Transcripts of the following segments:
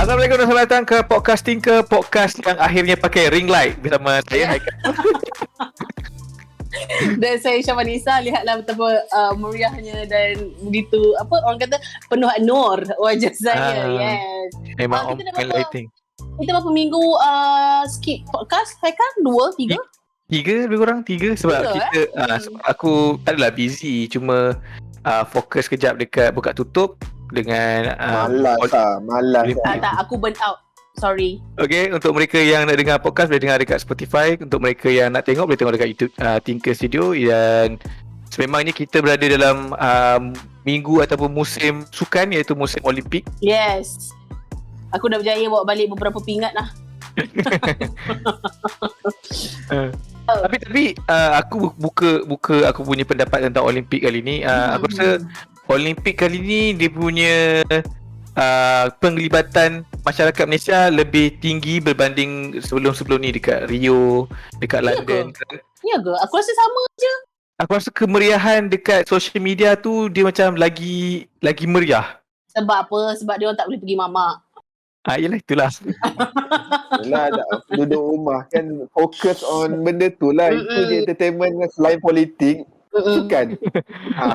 Assalamualaikum dan selamat datang ke Podcast Tinker, podcast yang akhirnya pakai ring light bersama saya Haikal. Dan saya Syah Vanessa. Lihatlah betapa meriahnya dan begitu orang kata penuh nur wajah saya. Yes. Memang kita dah on lighting. Kita berapa minggu skip podcast Haikal? 2, 3? 3 lebih kurang 3 sebab 3, kita sebab aku adalah busy, cuma fokus kejap dekat buka tutup dengan malas. Tak, aku burn out. Sorry. Okay, untuk mereka yang nak dengar podcast boleh dengar dekat Spotify. Untuk mereka yang nak tengok boleh tengok dekat YouTube Tinker Studio. Dan sememangnya kita berada dalam minggu ataupun musim sukan, iaitu musim Olimpik. Yes. Aku dah berjaya bawa balik beberapa pingat lah. Tapi aku buka aku punya pendapat tentang Olimpik kali ni. Aku rasa Olimpik kali ni dia punya penglibatan masyarakat Malaysia lebih tinggi berbanding sebelum-sebelum ni dekat Rio, dekat London. Ya ke? Aku rasa sama je. Aku rasa kemeriahan dekat social media tu dia macam lagi meriah. Sebab apa? Sebab dia orang tak boleh pergi mamak. Yelah itulah. Yelah, duduk rumah kan fokus on benda tu lah. Itu je entertainment selain politik. Sukan.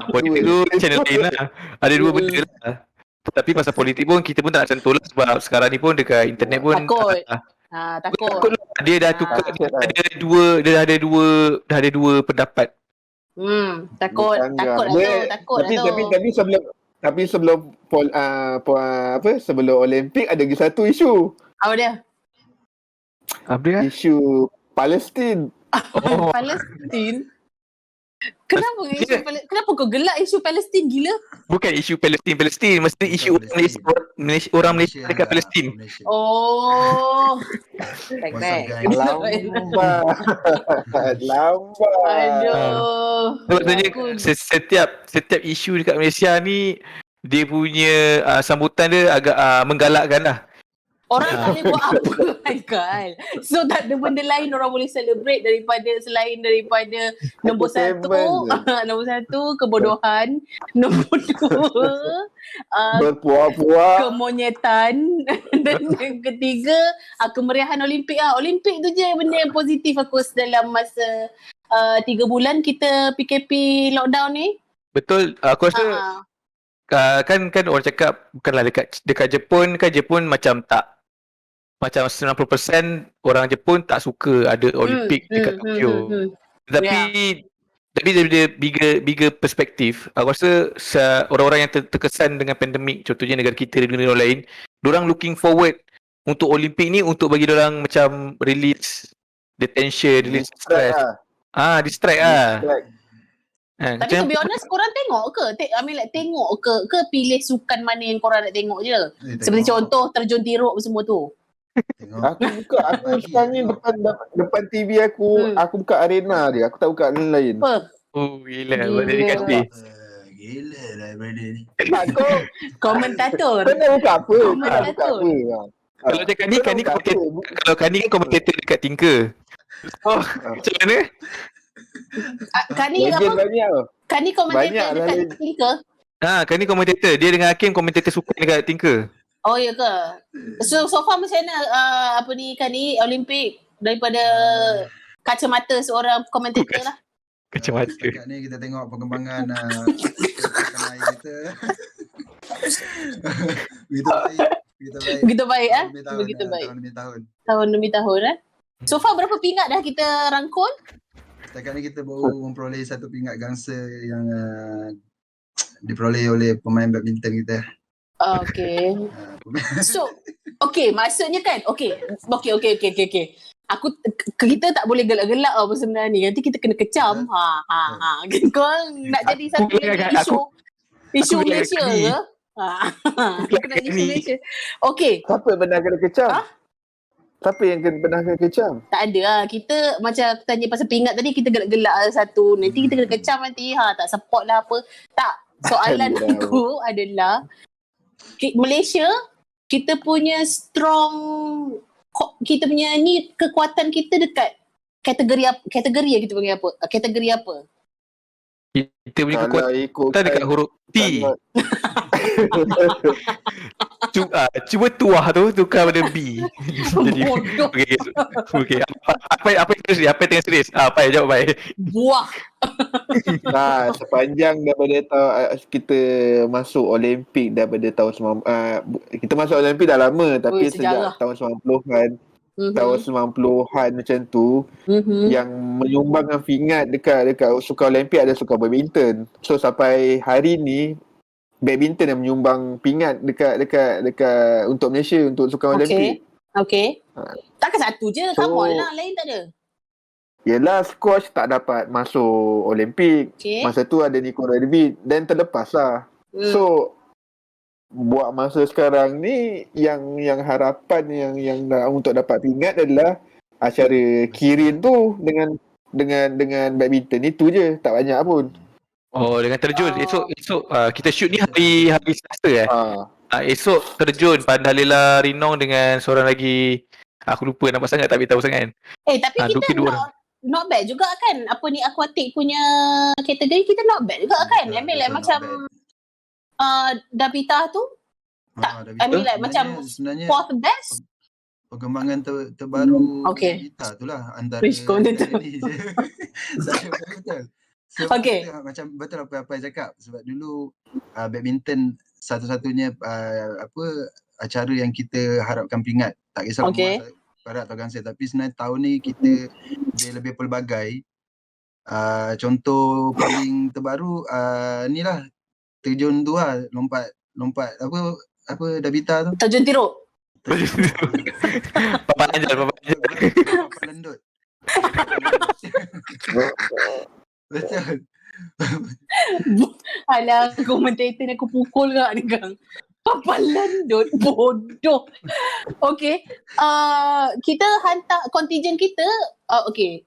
Politik tu channel lain lah. Ada dua benda lah. Tapi pasal politik pun kita pun tak nak sentuh lah. Sebab sekarang ni pun dekat internet pun takut. Takut lah. Dia dah tukar. Dia ada dua pendapat. Takut sebelum sebelum Olimpik ada lagi satu isu. Apa dia? Apa dia? Isu Palestin. Palestin? Kenapa kau gelak isu Palestin gila? Bukan isu Palestin, mesti isu orang Malaysia dekat Palestin. Oh. Lambat. Aduh. Maksudnya setiap isu dekat Malaysia ni dia punya sambutan dia agak menggalakkan lah. Orang tak boleh buat apa Haikal. So tak ada benda lain orang boleh celebrate selain daripada nombor satu kebodohan, nombor 2 berpuak-puak, kemonyetan, dan yang ketiga kemeriahan Olimpik Olimpik tu je benda yang positif aku dalam masa 3 bulan kita PKP lockdown ni. Betul, aku rasa kan orang cakap bukanlah dekat Jepun kan, Jepun macam 90% orang Jepun tak suka ada Olimpik dekat Tokyo. Tapi dari bigger perspektif, aku rasa orang-orang yang terkesan dengan pandemik, contohnya negara kita dan negara lain, diorang looking forward untuk Olimpik ni untuk bagi diorang macam release the tension, release stress. Distract. Tapi to be honest, korang tengok ke? Tengok ke pilih sukan mana yang korang nak tengok je? Seperti contoh terjun tiruk semua tu. Aku sekarang ni depan TV aku buka arena dia. Aku tak buka lain. Apa? Gila. Dedikasi. Gila lah brother ni. Komentator. Kau nak buka apa? Kalau cakap ni kan ni komentator dekat Tinker. Macam mana? Kani komentator dekat Tinker? Kani komentator. Dia dengan Hakim komentator sukan dekat Tinker. Oh ya ke? So far macam mana Kani Olimpik daripada kacamata seorang komentator lah? Kacamata. Dekat ni kita tengok perkembangan kita. Begitu baik tahun demi tahun. So far berapa pingat dah kita rangkul? Setakat ni kita baru memperoleh satu pingat gangsa yang diperoleh oleh pemain badminton kita. Okay. So, maksudnya kan, okay. Kita tak boleh gelak-gelak apa sebenarnya ni. Nanti kita kena kecam. Kau nak jadi satu isu Malaysia ke? Kena isu Malaysia. Okay. Siapa benar kena kecam? Siapa yang benar kena kecam? Tak ada lah. Kita macam tanya pasal pingat tadi, kita gelak-gelak satu. Nanti kita kena kecam nanti. Tak support lah apa. Tak. Soalan aku adalah Malaysia, kita punya kita punya ni kekuatan kita dekat kategori yang kita panggil apa? Kategori apa? Kita punya kekuatan dekat huruf T. Cuba tuah tu tukar pada B. Jadi Bodoh. okey. Apa yang tengah serius? Apa jawab baik. Buah. Sepanjang daripada kita masuk Olimpik daripada kita masuk Olimpik dah lama, tapi sejarah. sejak tahun 90-an, tahun 90-an macam tu, yang menyumbangkan pingat dekat sukan Olimpik ada sukan badminton. So sampai hari ni badminton yang menyumbang pingat dekat untuk Malaysia untuk sukan Olimpik. Okey. Takkan satu je, come on lah, lain tak ada. Yelah, squash tak dapat masuk Olimpik. Okay. Masa tu ada Nico David dan terlepas lah. So buat masa sekarang ni yang harapan yang untuk dapat pingat adalah acara Kirin tu dengan badminton itu je, tak banyak pun. Oh, dengan terjun. Esok kita shoot ni hari Selasa esok terjun Pandalila Rinong dengan seorang lagi, aku lupa nama sangat, tak beritahu sangat. Tapi kita not bad juga kan. Apa ni, aquatic punya kategori kita not bad juga kan. I mean like macam Dabita tu tak, I mean like macam fourth best. Perkembangan terbaru Dabita tu lah antara Which corner tu? Betul. So, macam betul apa yang cakap, sebab dulu badminton satu-satunya acara yang kita harapkan pingat, tak kisah barat atau gangsa, tapi sebenarnya tahun ni kita dia lebih pelbagai. Contoh paling terbaru ni lah, terjun tu lah, lompat apa Dabita tu, terjun tiruk. Papan anjal. Papan lendut. Betul. Alah, komentator ni aku pukul kat ni Kang. Papan landut, bodoh. Okay. Kita hantar kontijen kita. Okay.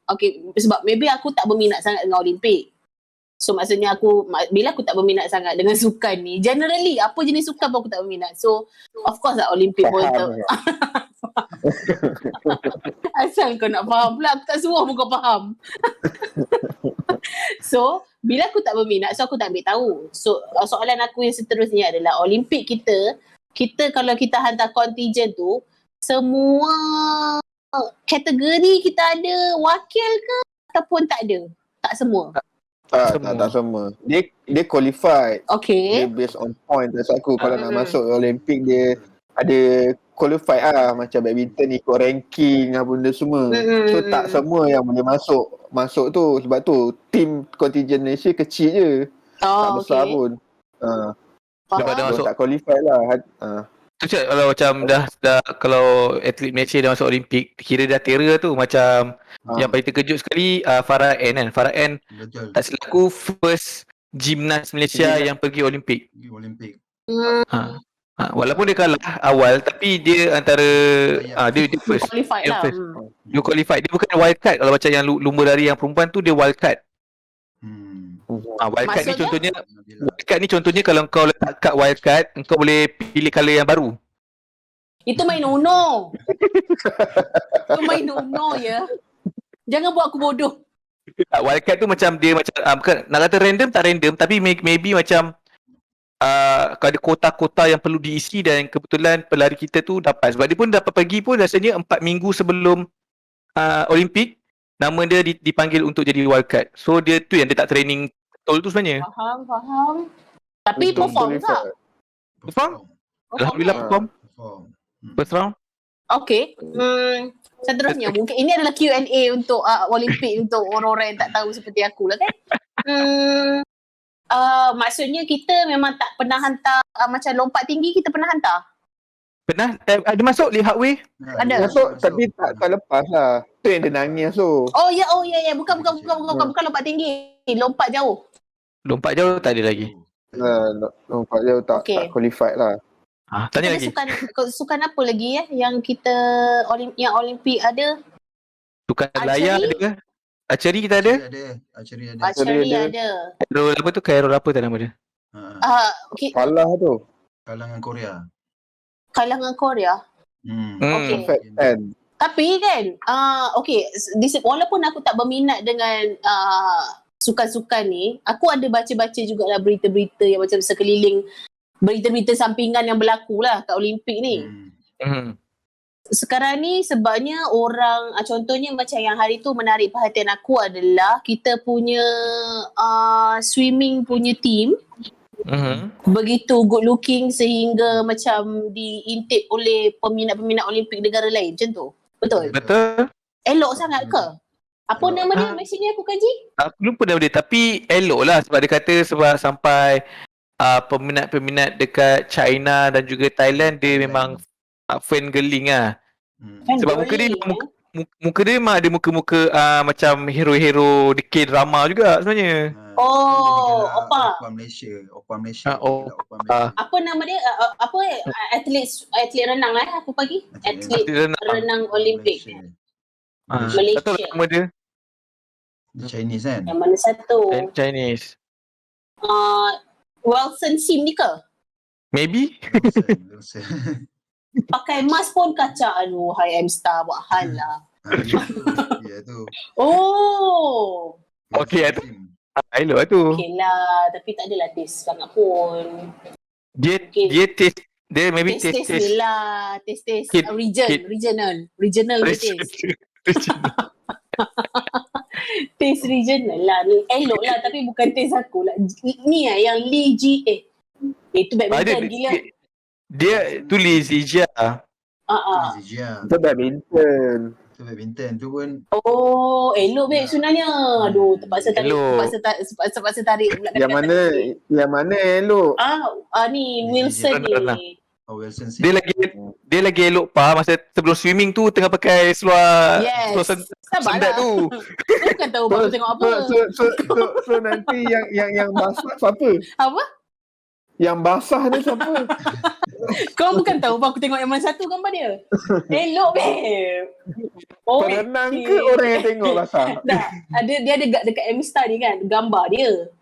Sebab maybe aku tak berminat sangat dengan Olimpik. So maksudnya bila aku tak berminat sangat dengan sukan ni, generally apa jenis sukan pun aku tak berminat. So of course lah Olimpik pun asal kau nak faham pula, aku tak suruh pun kau faham. So bila aku tak berminat, so aku tak ambil tahu. So soalan aku yang seterusnya adalah Olimpik kita kalau kita hantar kontijen tu, semua kategori kita ada wakil ke ataupun tak ada? Tak semua. Tak semua. Dia qualified. Okay. Dia based on point. That's aku kalau nak masuk Olimpik dia ada qualified macam badminton ikut ranking apa benda semua. So tak semua yang boleh masuk tu, sebab tu tim kontijen Malaysia kecil je. Tak besar pun. Tak qualified lah. Tu cak kalau macam dah kalau atlet Malaysia dah masuk Olimpik, kira dah tera tu. Macam yang paling terkejut sekali Farah N kan. Farah N tak selaku first gymnast Malaysia yang pergi Olimpik. Walaupun dia kalah awal, tapi dia antara dia first qualified lah. Dia qualified. Dia bukan wild card. Kalau macam yang lumba lari yang perempuan tu, dia wild card. Wild card ni contohnya kalau kau letak kad wild card, engkau boleh pilih colour yang baru. Itu main Uno. Itu main Uno ya. Jangan buat aku bodoh. Wild card tu macam dia bukan nak kata random, tak random, tapi maybe macam ada kota-kota yang perlu diisi dan kebetulan pelari kita tu dapat. Sebab dia pun dapat pergi pun rasanya 4 minggu sebelum Olimpik, nama dia dipanggil untuk jadi wildcard. So dia tu yang dia tak training betul tu sebenarnya. Faham. Tapi perform tak? Perform? Alhamdulillah perform. First round. Okay. Seterusnya mungkin ini adalah Q&A untuk Olimpik untuk orang-orang yang tak tahu seperti aku lah kan. Maksudnya kita memang tak pernah hantar macam lompat tinggi, kita pernah hantar? Pernah? Ada masuk Lee Hak Wei? Ada. Masuk tapi tak lepas lah. Tu yang dia nangis tu. Oh ya. Bukan lompat tinggi. Lompat jauh. Lompat jauh tak ada lagi. Lompat jauh tak qualified lah. Tanya lagi. Sukan apa lagi yang kita yang Olimpik ada? Sukan layar ada. Archery kita ada? Archery ada. Cairo apa tu? Cairo apa tu nama dia? Kalah tu. Kalangan Korea. Okay. Tapi kan, walaupun aku tak berminat dengan sukan-sukan ni, aku ada baca-baca jugalah berita-berita yang macam sekeliling berita-berita sampingan yang berlaku lah kat Olimpik ni. Sekarang ni sebabnya orang, contohnya macam yang hari tu menarik perhatian aku adalah kita punya swimming punya team begitu good looking sehingga macam diintip oleh peminat-peminat Olimpik negara lain macam tu. Betul? Betul. Elok sangat ke? Apa nama dia? Mesej ni aku kaji. Aku lupa nama dia, tapi elok lah sebab dia kata sebab sampai peminat-peminat dekat China dan juga Thailand dia memang fan girling lah. Sebab muka dia muka dia memang ada muka-muka macam hero-hero di K-drama juga sebenarnya. Opa Malaysia. Apa nama dia? Atlet renang aku pagi. Atlet renang Olimpik. Malaysia. Betul nama dia? Chinese kan? Yang mana satu? Chinese. Wilson Sim ni ke? Maybe. Wilson. Pakai mask pun kacak. Aduh, Hai M-Star buat hal lah. Ya tu. Oh. Okey tu. Elok lah tu. Okey lah, tapi tak adalah taste sangat pun. Dia taste, dia maybe taste dia lah. Taste regional taste. Taste regional lah. Elok lah tapi bukan taste aku lah. Ni lah yang Lee Ji itu badminton gila. Dia tulis Zija. Itu badminton. Tu pun. Oh, elok babe sebenarnya. Aduh, terpaksa tarik pula. Yang mana elok? Ni Wilson ni. Wilson. Dia lagi elok masa sebelum swimming tu tengah pakai seluar sendat tu. Kau bukan tahu baru tengok apa. So nanti yang basah siapa? Apa? Yang basah ni siapa? Kau bukan tahu aku tengok yang mana satu gambar dia. Elok babe. Perenang ke orang yang tengok basah? Dia ada dekat M-Star ni kan, gambar dia.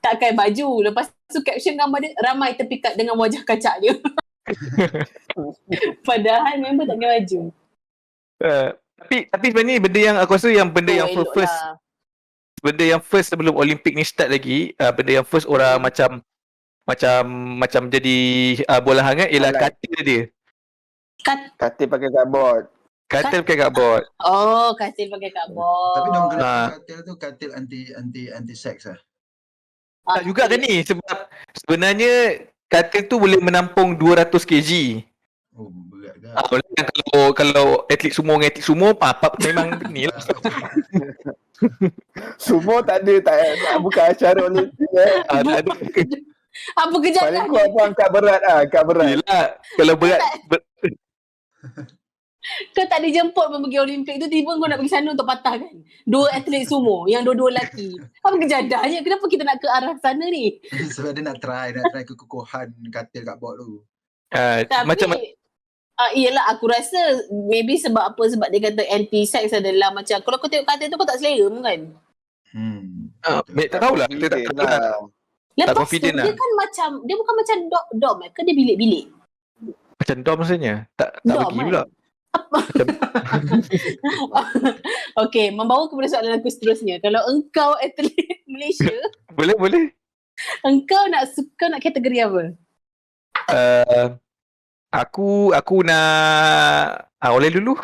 Tak pakai baju. Lepas tu caption gambar dia, ramai terpikat dengan wajah kacak dia. Padahal member tak pakai baju. Tapi sebenarnya benda yang aku rasa yang benda yang first lah. Benda yang first sebelum Olimpik ni start lagi, benda yang first orang macam jadi bola hangat ialah katil dia. Katil pakai cardboard. Katil pakai cardboard. Oh, katil pakai cardboard. Tapi dong kena katil tu katil anti seks lah. Tak juga kan ni sebab sebenarnya katil tu boleh menampung 200 kg. Oh, berat kan. Kalau atlet sumo dengan atlet sumo memang ni lah. Sumo tak bukan acara Olimpik Apa kejadian? Paling kuat pun angkat berat Yelah, kalau berat kau tak dijemput pun pergi Olimpik tu, tiba kau nak pergi sana untuk patah kan? Dua atlet sumo, yang dua-dua lelaki. Apa kejadiannya? Kenapa kita nak ke arah sana ni? Sebab dia nak try kekokohan katil kat bawah tu. Tapi iyalah aku rasa maybe sebab dia kata anti-sex adalah macam kalau kau tengok katil tu kau tak selera pun kan? Tak tahulah. Kita tak tahu lah. Lepas tu dia kan macam, dia bukan macam dom ke dia bilik-bilik? Macam dom maksudnya? Tak dom pergi pula. Okey, membawa kepada soalan aku seterusnya. Kalau engkau atlet Malaysia, boleh. Engkau nak kategori apa? Aku nak oleh dulu.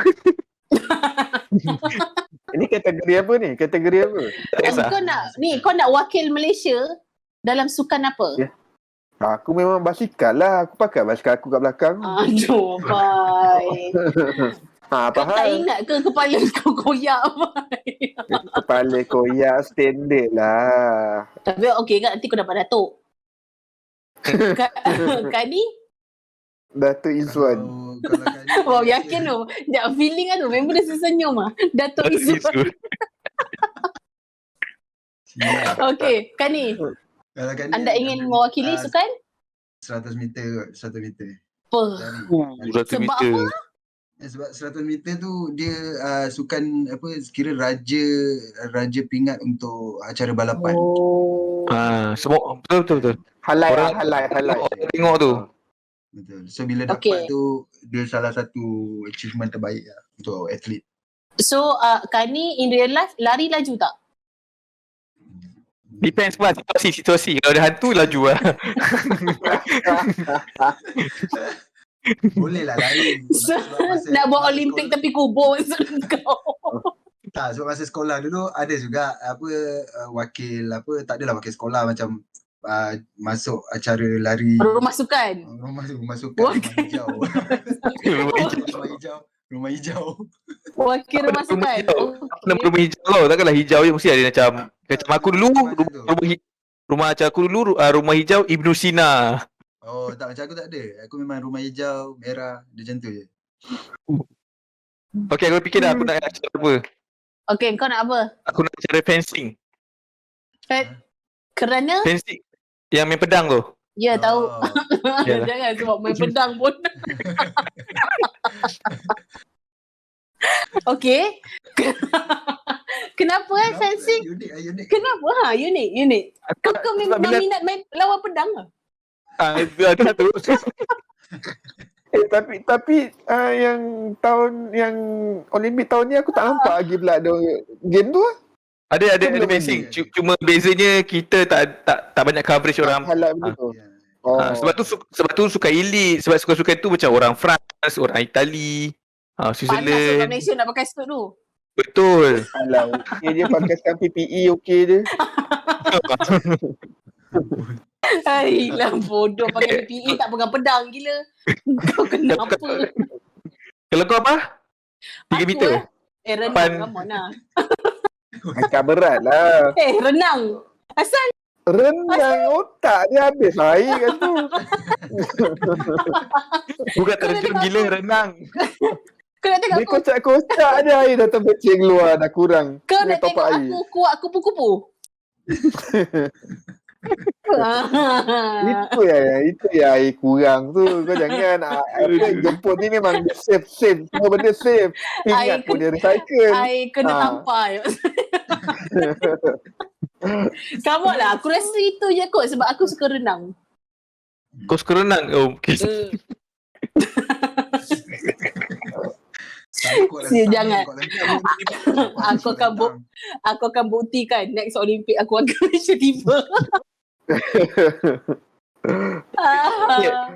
Ini kategori apa ni? Kau nak wakil Malaysia dalam sukan apa? Yeah. Aku memang basikal lah. Aku pakai basikal aku kat belakang. Aduh, bye. Apa kau tak ingat ke kepala kau koyak? Kepala koyak standard lah. Tapi okey kan, nanti kau dapat Datuk. Kani? Datuk Izzuan. Wow, yakin tu. Sekejap, feeling tu. Member dia sesenyum lah. Datuk Izzuan. Okey, Kani. Anda ingin mewakili sukan? 100 meter. Apa? 100 meter. Sebab 100 meter tu dia sukan apa kira raja pingat untuk acara balapan. Semua betul. Highlight. Tengok tu. Betul. So bila dapat tu dia salah satu achievement terbaik lah untuk atlet. So Kani in real life lari laju tak? Depends lah situasi. Kalau ada hantu laju lah. Boleh lah lari. So, nak buat Olimpik tapi kubur maksud kau. Tak, sebab masa sekolah dulu ada juga wakil tak adalah wakil sekolah macam masuk acara lari Rumah sukan. rumah sukan rumah hijau. Wakil rumah sukan. Nama rumah hijau tau. Takkanlah hijau je mesti ada macam aku dulu rumah macam aku dulu rumah hijau Ibnu Sina. Oh tak, macam aku tak ada. Aku memang rumah hijau, merah, dia macam tu je. Okay, aku fikir dah aku nak acara apa. Okay, kau nak apa? Aku nak acara fencing. Kerana? Fencing yang main pedang tu. Ya, tahu. Yalah. Jangan sebab main pedang pun. Okay. Kenapa fencing? Unik. Kenapa? Unik. Kau memang minat main lawan pedang ke? Ada satu. Tapi yang tahun yang Olimpik tahun ni aku tak nampak lagi pula ada game tu lah. Ada Belum fencing. ada. Cuma bezanya kita tak banyak coverage orang. Halal begitu. Ya. Sebab tu suka elit. Sebab suka-suka tu macam orang France, orang Itali, Panas Switzerland. orang Malaysia nak pakai suit tu. Betul. Halal. Dia pakaikan PPE okey je. Ailah bodoh pakai PPE tak pegang pedang gila. Kau kenapa? Kalau kau apa? 3 meter. Renang come on lah. Angkat berat lah. Renang. Asal Renang otak dia habis air kat tu. Bukan terjun gila renang. kau nak tengok Dia aku. kocak-kocak je air dah terbecing keluar dah kurang. Kau Dia nak tengok aku kuat kupu-kupu. Itu yang air kurang tu. Kau jangan jemput ni memang dia save. Semua benda save. Ingat pun dia recycle. Air kena tampar. Kamu lah, aku rasa itu je kot sebab aku suka renang. Kau suka renang? Oh, okay. Jangan. Aku akan buktikan next Olimpik aku akan Malaysia tiba.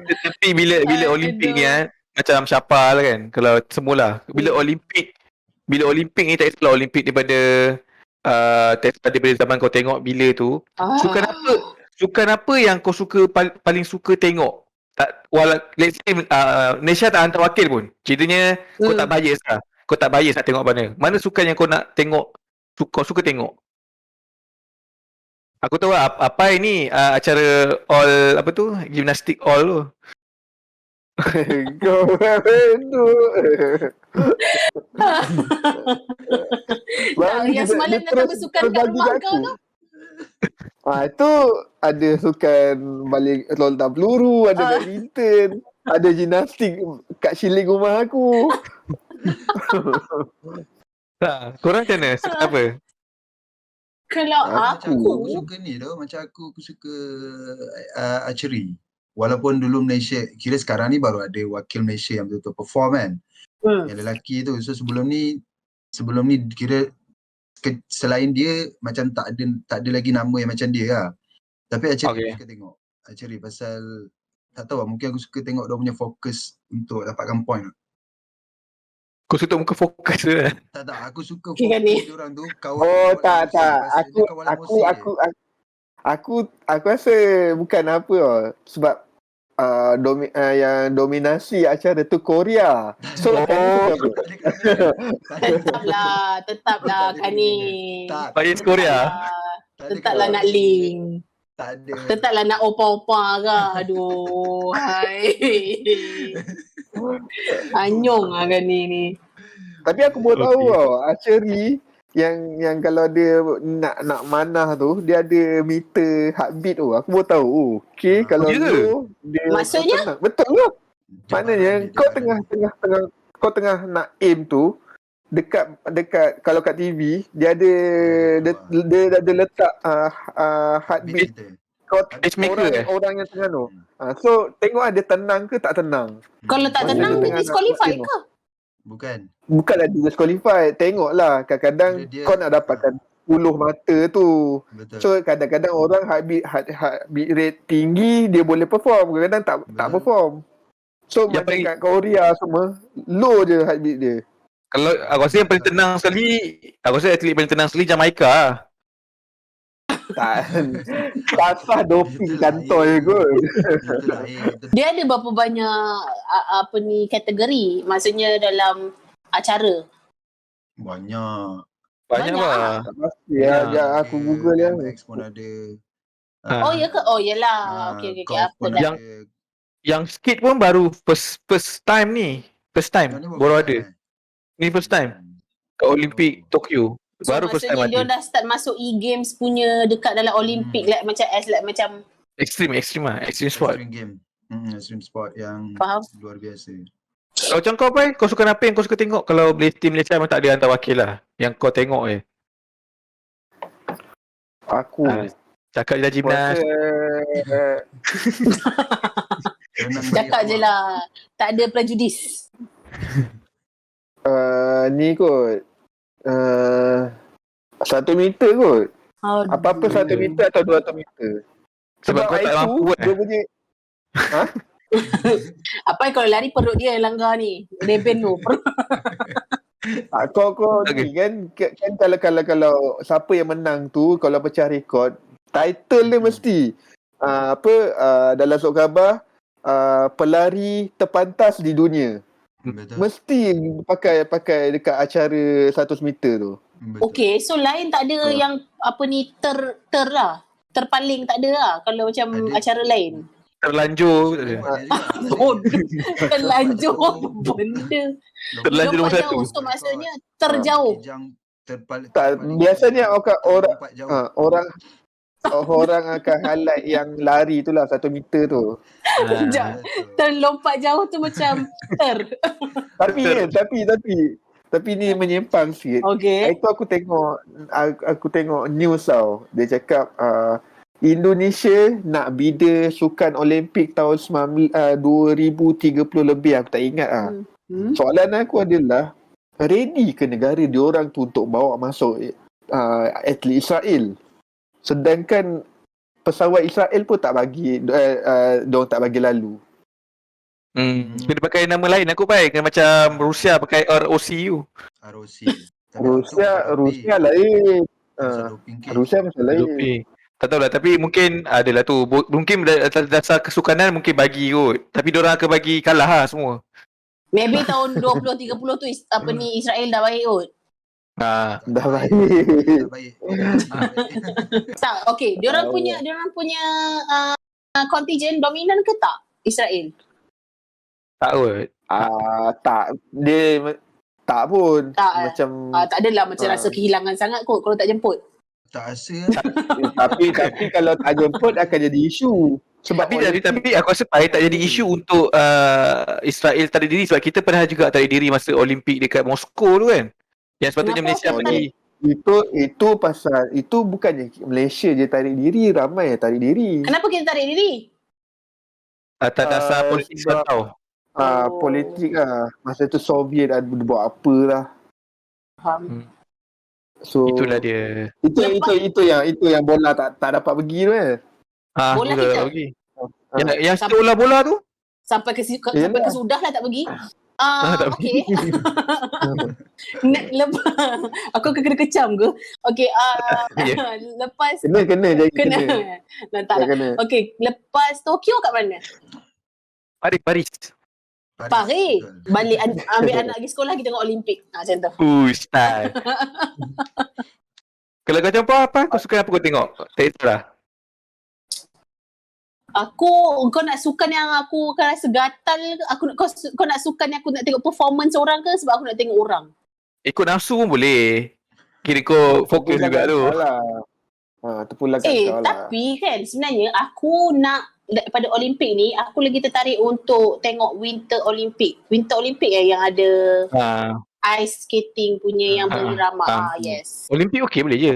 Tapi bila Olimpik ni macam Syapa lah kan. Kalau semula bila Olimpik ni tak kisahlah Olimpik daripada zaman kau tengok bila tu. Sukan apa yang kau suka paling suka tengok? Let's say Malaysia tak hantar wakil pun. Ceritanya kau tak bias lah. Kau tak bias nak tengok mana. Mana sukan yang kau nak tengok, kau suka tengok? Aku tahu lah, apa ini acara all apa tu? Gimnastik all tu. Kau tu. Yang semalam datang bersukan kat rumah kau tu. Itu ada sukan balik lontar peluru, ada badminton, ada gimnastik kat siling rumah aku. Korang macam mana? Suka apa? Kalau aku suka ni tau, macam aku suka archery. Walaupun dulu Malaysia, kira sekarang ni baru ada wakil Malaysia yang betul-betul perform kan. Yang lelaki tu. So sebelum ni kira selain dia macam tak ada lagi nama yang macam dia lah. Tapi archery aku suka tengok. Archery pasal tak tahu lah, mungkin aku suka tengok dia punya fokus untuk dapatkan point. Kau suka muka fokus je. Tak, aku suka Okay, fokus dia orang tu. Tak. Aku rasa bukan apa sebab yang dominasi acara tu Korea. So Tetaplah kan ni. Bias Korea. Tetaplah nak link. Tak ada. Tetaplah nak opa-opa ke. Aduh. Hai. Anyong lah kan ni. Tapi aku baru tahu tau, archery yang kalau dia nak manah tu, dia ada meter heartbeat tu. Aku baru tahu. Okay, kalau tu dia maksudnya? tenang. Betul ke? Maknanya kau tengah nak aim tu dekat kalau kat TV dia ada letak heartbeat orang yang tengah tu. So tengok dia tenang ke tak tenang. Kalau tak tenang dia disqualify ke? Bukanlah dia disqualify. Tengoklah kadang-kadang kau nak dapatkan 10 mata tu. Betul. So kadang-kadang orang heartbeat rate tinggi dia boleh perform, kadang-kadang tak Betul. perform. So Yang macam paling- kat Korea semua low je heartbeat dia. Kalau aku rasa yang paling tenang sekali, aku rasa atlet paling tenang sekali Jamaica lah. Tak sah doping Itu kantoi lain. kot. Itu lain. Itu Dia ada berapa banyak apa ni kategori? Maksudnya dalam acara. banyak. Banyak Banyak lah. Tak pasti Ya. ya, aku google ya. BMX pun ada. Oh ya ke? Oh yelah. Ah, Okey. golf After pun that. ada. Yang skate pun baru first time ni. First time Ni baru first ada. time, Ni first time kat Olympic Tokyo. So Baru first time maksudnya dia ada. dah start masuk E-Games punya dekat dalam Olimpik like macam Extreme lah. Extreme sport. Extreme game. Extreme sport yang Faham. luar biasa. Kalau macam kau Pai, kau suka apa yang kau suka tengok? Kalau boleh team Malaysia memang tak ada hantar wakil lah. Yang kau tengok Aku Cakap je lah gymnas. cakap je lah. Tak ada prejudis. Ni kot 1 meter kot. Apa-apa 1 meter atau 200 meter. Sebab kau tak mampu dia punya Apa kalau lari perut dia yang langgar ni. Reben tu. kau Okay. ni kan kalau siapa yang menang tu kalau pecah rekod, title dia mesti dalam surat khabar pelari terpantas di dunia. Betul. Mesti pakai dekat acara 100 meter tu. Betul. Okay, so lain tak ada yang apa ni lah. Terpaling tak ada lah kalau macam Ada. acara lain. Terlanjur. Ada juga. Bodoh. Terlanjur apa benda. Terlanjur nombor Lompat 1. jauh, so maksudnya terjauh. Tak, biasanya orang orang orang akan highlight yang lari tu lah 1 meter tu. Sekejap. Terlompat jauh tu macam Tapi ni menyimpang sikit. Okay. Itu aku tengok news tau. Dia cakap Indonesia nak bida sukan Olimpik tahun 2030 lebih, aku tak ingat Soalan aku adalah ready ke negara diorang tu untuk bawa masuk atlet Israel? Sedangkan pesawat Israel pun tak bagi diorang tak bagi lalu. Kena pakai nama lain aku Pai. Kena macam Rusia pakai ROCU. ROC. Rusia lain. Rusia macam lain. Doping. Tak tahulah, tapi mungkin adalah tu. Mungkin dasar kesukanan mungkin bagi kot. Tapi diorang akan bagi kalah lah semua. Maybe tahun 2030 tu apa ni Israel dah baik kot. Dah baik. Baik. Tak, okay. Diorang punya contingent dominan ke tak Israel? Tak kot. Tak. Dia tak pun. Tak, Macam tak adalah macam rasa kehilangan sangat kot kalau tak jemput. Tak rasa. tapi kalau tak jemput akan jadi isu. Sebab Tapi aku rasa Pai tak jadi isu untuk Israel tak ada diri sebab kita pernah juga tak ada diri masa Olimpik dekat Moskow tu kan. Yang sepatutnya Kenapa Malaysia kita pergi. itu pasal itu bukannya Malaysia je tarik diri, ramai yang tarik diri. Kenapa kita tarik diri? Atas dasar politik sebab- tau. Politik lah. Masa tu Soviet ada buat apa lah. Faham. So Itulah dia. Itu yang bola tak dapat pergi tu kan. Bola betul kita? tak pergi. Yang bola tu? Sampai ke sudah lah tak pergi. Tak Okay. Lepas aku akan kena kecam ke? Okay. Lepas Kena jadi kena. kena. Tak lah. Kena. Okay. Lepas Tokyo kat mana? Paris. Paris. Betul. Balik ambil anak pergi sekolah kita tengok Olimpik. Macam tu. Style. Kalau kau macam apa? Kau suka apa kau tengok? Tak itulah. Kau nak sukan yang aku akan rasa gatal ke? Kau nak sukan yang aku nak tengok performance orang ke sebab aku nak tengok orang? Ikut nafsu pun boleh. Kira kau fokus juga tu. Terpulangkan kau lah. Tapi kan sebenarnya aku nak daripada Olimpik ni aku lagi tertarik untuk tengok Winter Olympic. Winter Olympic yang ada ice skating punya yang berirama. Yes. Olimpik okey boleh je.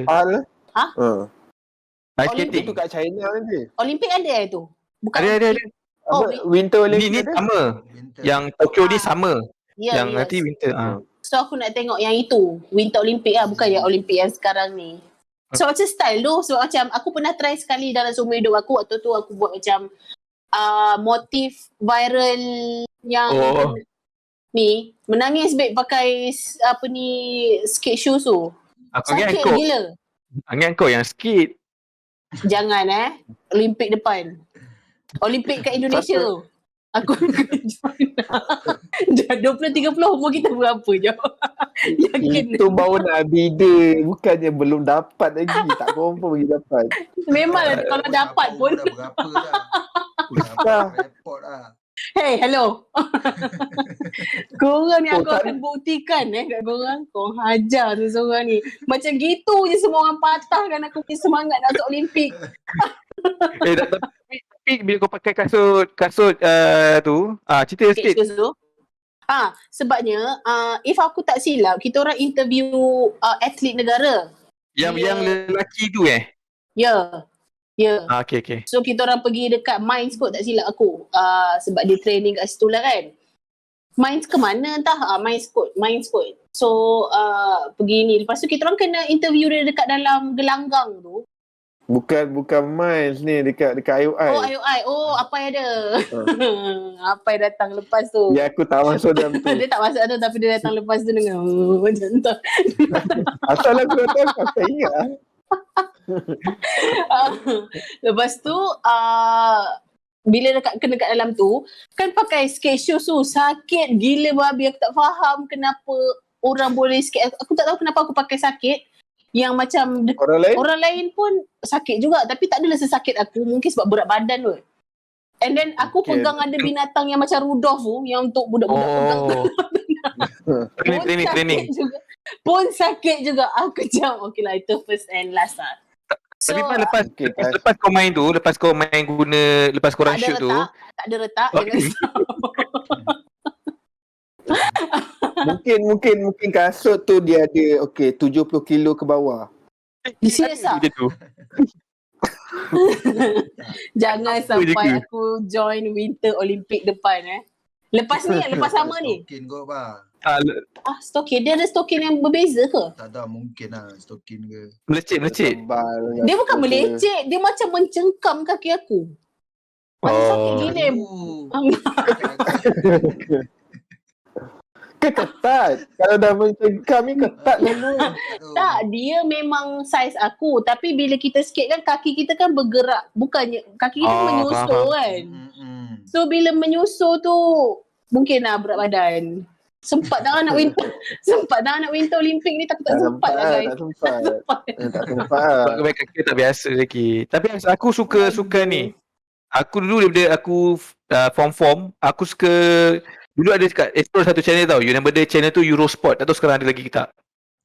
Ice skating. Itu kat China je. Olimpik ada tu. Bukan Ada. Winter Ni Olympic ada? sama. Yang Tokyo ni sama. Ya, Yang nanti winter. So aku nak tengok yang itu, Winter Olympic lah, bukan yang Olympic yang sekarang ni. So macam style tu. So macam aku pernah try sekali dalam seumur hidup aku. Waktu tu aku buat macam motif viral yang ni menangis babe pakai apa ni skate shoes tu. Aku Sakit ingat gila. kau yang sikit. Jangan Olimpik depan. Olimpik kat Indonesia tu. Aku join. Dah 20-30 umur kita berapa je. Yakin. Itu baru nak bida. Bukannya belum dapat lagi. Tak confirm lagi dapat. Memanglah kalau dapat pun. Dah berapa dah. Dah report lah. Hey, hello. Korang ni aku akan buktikan kat korang. Korang hajar tu seorang ni. Macam gitu je semua orang patahkan aku punya semangat nak masuk Olimpik. Tapi bila kau pakai kasut tu, cerita sikit. Tu. Sebabnya if aku tak silap, kita orang interview atlet negara. Yang lelaki tu Ya. Okay. So kita orang pergi dekat Mines kot, tak silap aku. Sebab dia training kat situ lah kan. Mines ke mana entah. Mines kot. So pergi ni. Lepas tu kita orang kena interview dia dekat dalam gelanggang tu. Bukan Miles ni dekat IOI. Oh IOI. Apa yang ada. Apa yang datang lepas tu. Ya aku tak masuk dalam tu. Dia tak masuk tu tapi dia datang lepas tu dengan macam tu. Asal aku datang aku tak ingat. Lepas tu bila kena kat dalam tu kan pakai skate shoes tu sakit gila babi. Aku tak faham kenapa orang boleh skate. Aku tak tahu kenapa aku pakai sakit yang macam orang lain pun sakit juga tapi tak adalah sesakit aku. Mungkin sebab berat badan tu. And then aku pegang ada binatang yang macam Rudolph tu yang untuk budak-budak pegang. Training. Pun sakit juga. Aku macam okay lah, itu first and last lah. So, tapi lepas kau main tu, lepas kau orang shoot tu, tak ada retak. Mungkin kasut tu dia ada 70 kilo ke bawah. Serius tak? Jangan sampai aku join Winter Olympic depan Lepas ni lepas sama ni. Stokin kau bah. Stokin. Dia ada stokin yang berbeza ke? Tak tahu mungkin lah stokin ke. Melecet. Dia bukan melecet, dia macam mencengkam kaki aku. Macam sakit gila. Ketat. Kalau dah mencengkam ni ketat dulu. Tak, dia memang saiz aku. Tapi bila kita skate kan kaki kita kan bergerak. Bukannya kaki kita menyusul kan. So bila menyusul tu mungkin lah berat badan. Sempat dah nak winter Olympic ni tapi tak sempat lah guys. Tak sempat. Sebab kaki tak biasa lagi. Tapi aku suka ni. Aku dulu daripada aku form aku suka. Dulu ada kat Explore satu channel tau. Nama dia channel tu Eurosport. Tak tahu sekarang ada lagi ke tak.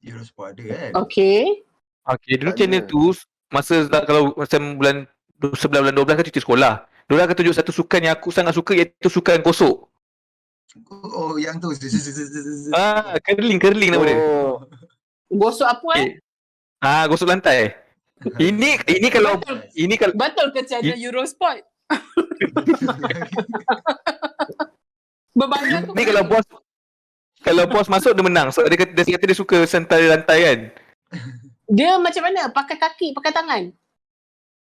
Eurosport ada kan. Okay, dulu channel tu masa kalau macam bulan 11 bulan 12 kan cuti sekolah. Diorang akan tunjuk satu sukan yang aku sangat suka iaitu sukan gosok. Oh yang tu. Curling nama dia. gosok apa Gosok lantai. Ini kalau betul ke channel Eurosport? Berbangga tu. Ni kalau bos masuk dia menang. So dia kata dia suka sentai lantai kan. Dia macam mana? Pakai kaki, pakai tangan?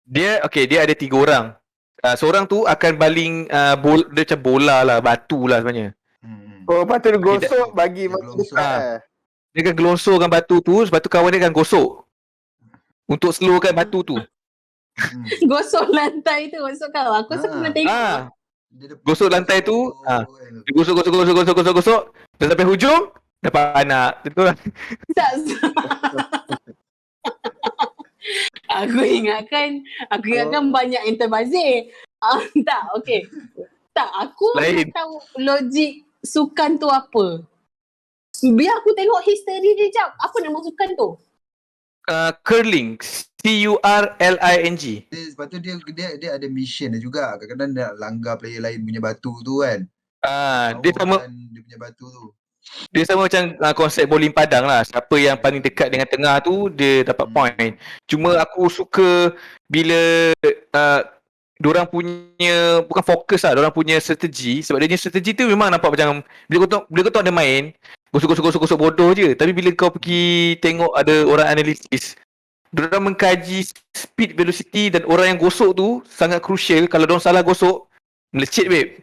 Dia ada 3 orang. Seorang tu akan baling dia macam bola lah, batu lah sebenarnya. Lepas tu dia gosok bagi maksud Dia akan gelonsorkan batu tu, lepas tu kawan dia akan gosok. Untuk slowkan batu tu. Gosok lantai tu maksud kau. Aku rasa pernah tengok. Gosok lantai tu, dia gosok. Dan sampai hujung, dapat anak. Betul lah. Aku ingatkan banyak yang terbazir. Tak, okey. Tak, aku Lain. tak tahu logik sukan tu apa. Biar aku tengok history dia jap. Apa nama sukan tu? Curling. Curling. Lepas tu dia ada mission dia juga. Kadang-kadang dia nak langgar player lain punya batu tu kan. Dia sama dia punya batu tu. Dia sama macam konsep bowling padang lah. Siapa yang paling dekat dengan tengah tu dia dapat point. Cuma aku suka bila diorang punya bukan fokus lah, diorang punya strategi. Sebab dia punya strategi tu memang nampak macam bila kau tengok dia main gosok bodoh je. Tapi bila kau pergi tengok ada orang analisis, Diorang mengkaji speed velocity dan orang yang gosok tu sangat crucial. Kalau diorang salah gosok, melecet babe.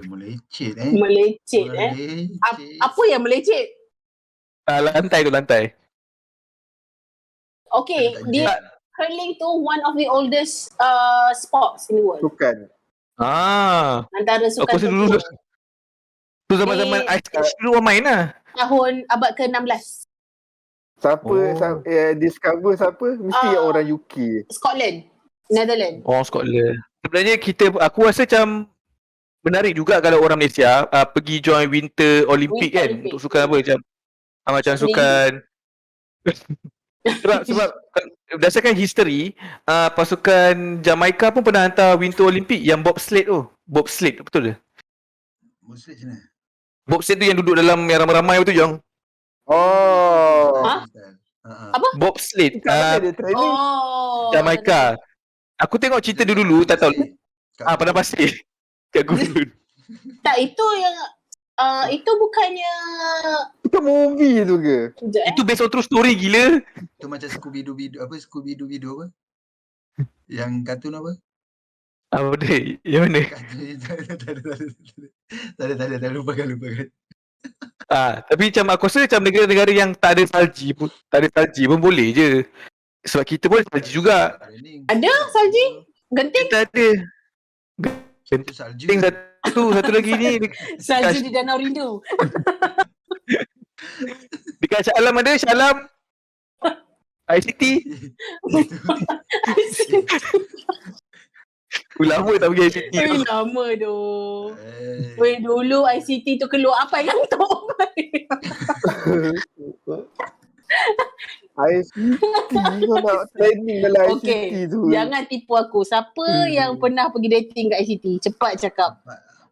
Melecet Melecet Apa yang melecet? Lantai tu lantai. Okay, dia curling tu one of the oldest sports in the world. Sukan. Antara sukan Aku rasa dulu tu zaman-zaman Di- Ice Age dulu orang main lah. tahun abad ke-16. Siapa discover siapa? Mesti orang UK. Scotland, Netherlands. Scotland. Sebenarnya aku rasa macam menarik juga kalau orang Malaysia pergi join Winter Olympic Winter kan. Olympic. Untuk sukan apa macam sukan sebab berdasarkan history pasukan Jamaica pun pernah hantar Winter Olympic yang bobsled tu. Bobsled betul ke? Muslim sini. Bobsled tu yang duduk dalam yang ramai-ramai tu yang Apa? bobsled Dia training. Jamaica. Aku tengok cerita dulu tak tahu. Padang pasir. Kat gurun. Tak, itu yang itu bukannya Itu movie tu ke? sekejap, Itu based on true story gila. Tu macam Scooby-Doo apa? Yang kartun apa? Apa dia? Yang mana? Tak ada, lupakan. Tapi macam aku rasa macam negara-negara yang tak ada salji pun boleh je. Sebab kita pun ada salji juga. ada salji? Genting? Kita ada. Itu salju. Genting satu lagi ni Salji di Danau Rindu. dekat Shah Alam ada Shah Alam ICT. Lama tak pergi ICT. Lama tu. Weh, dulu ICT tu keluar apa yang tu? ICT kau nak training dalam Okey, ICT tu. jangan tipu aku. Siapa yang pernah pergi dating kat ICT? Cepat cakap.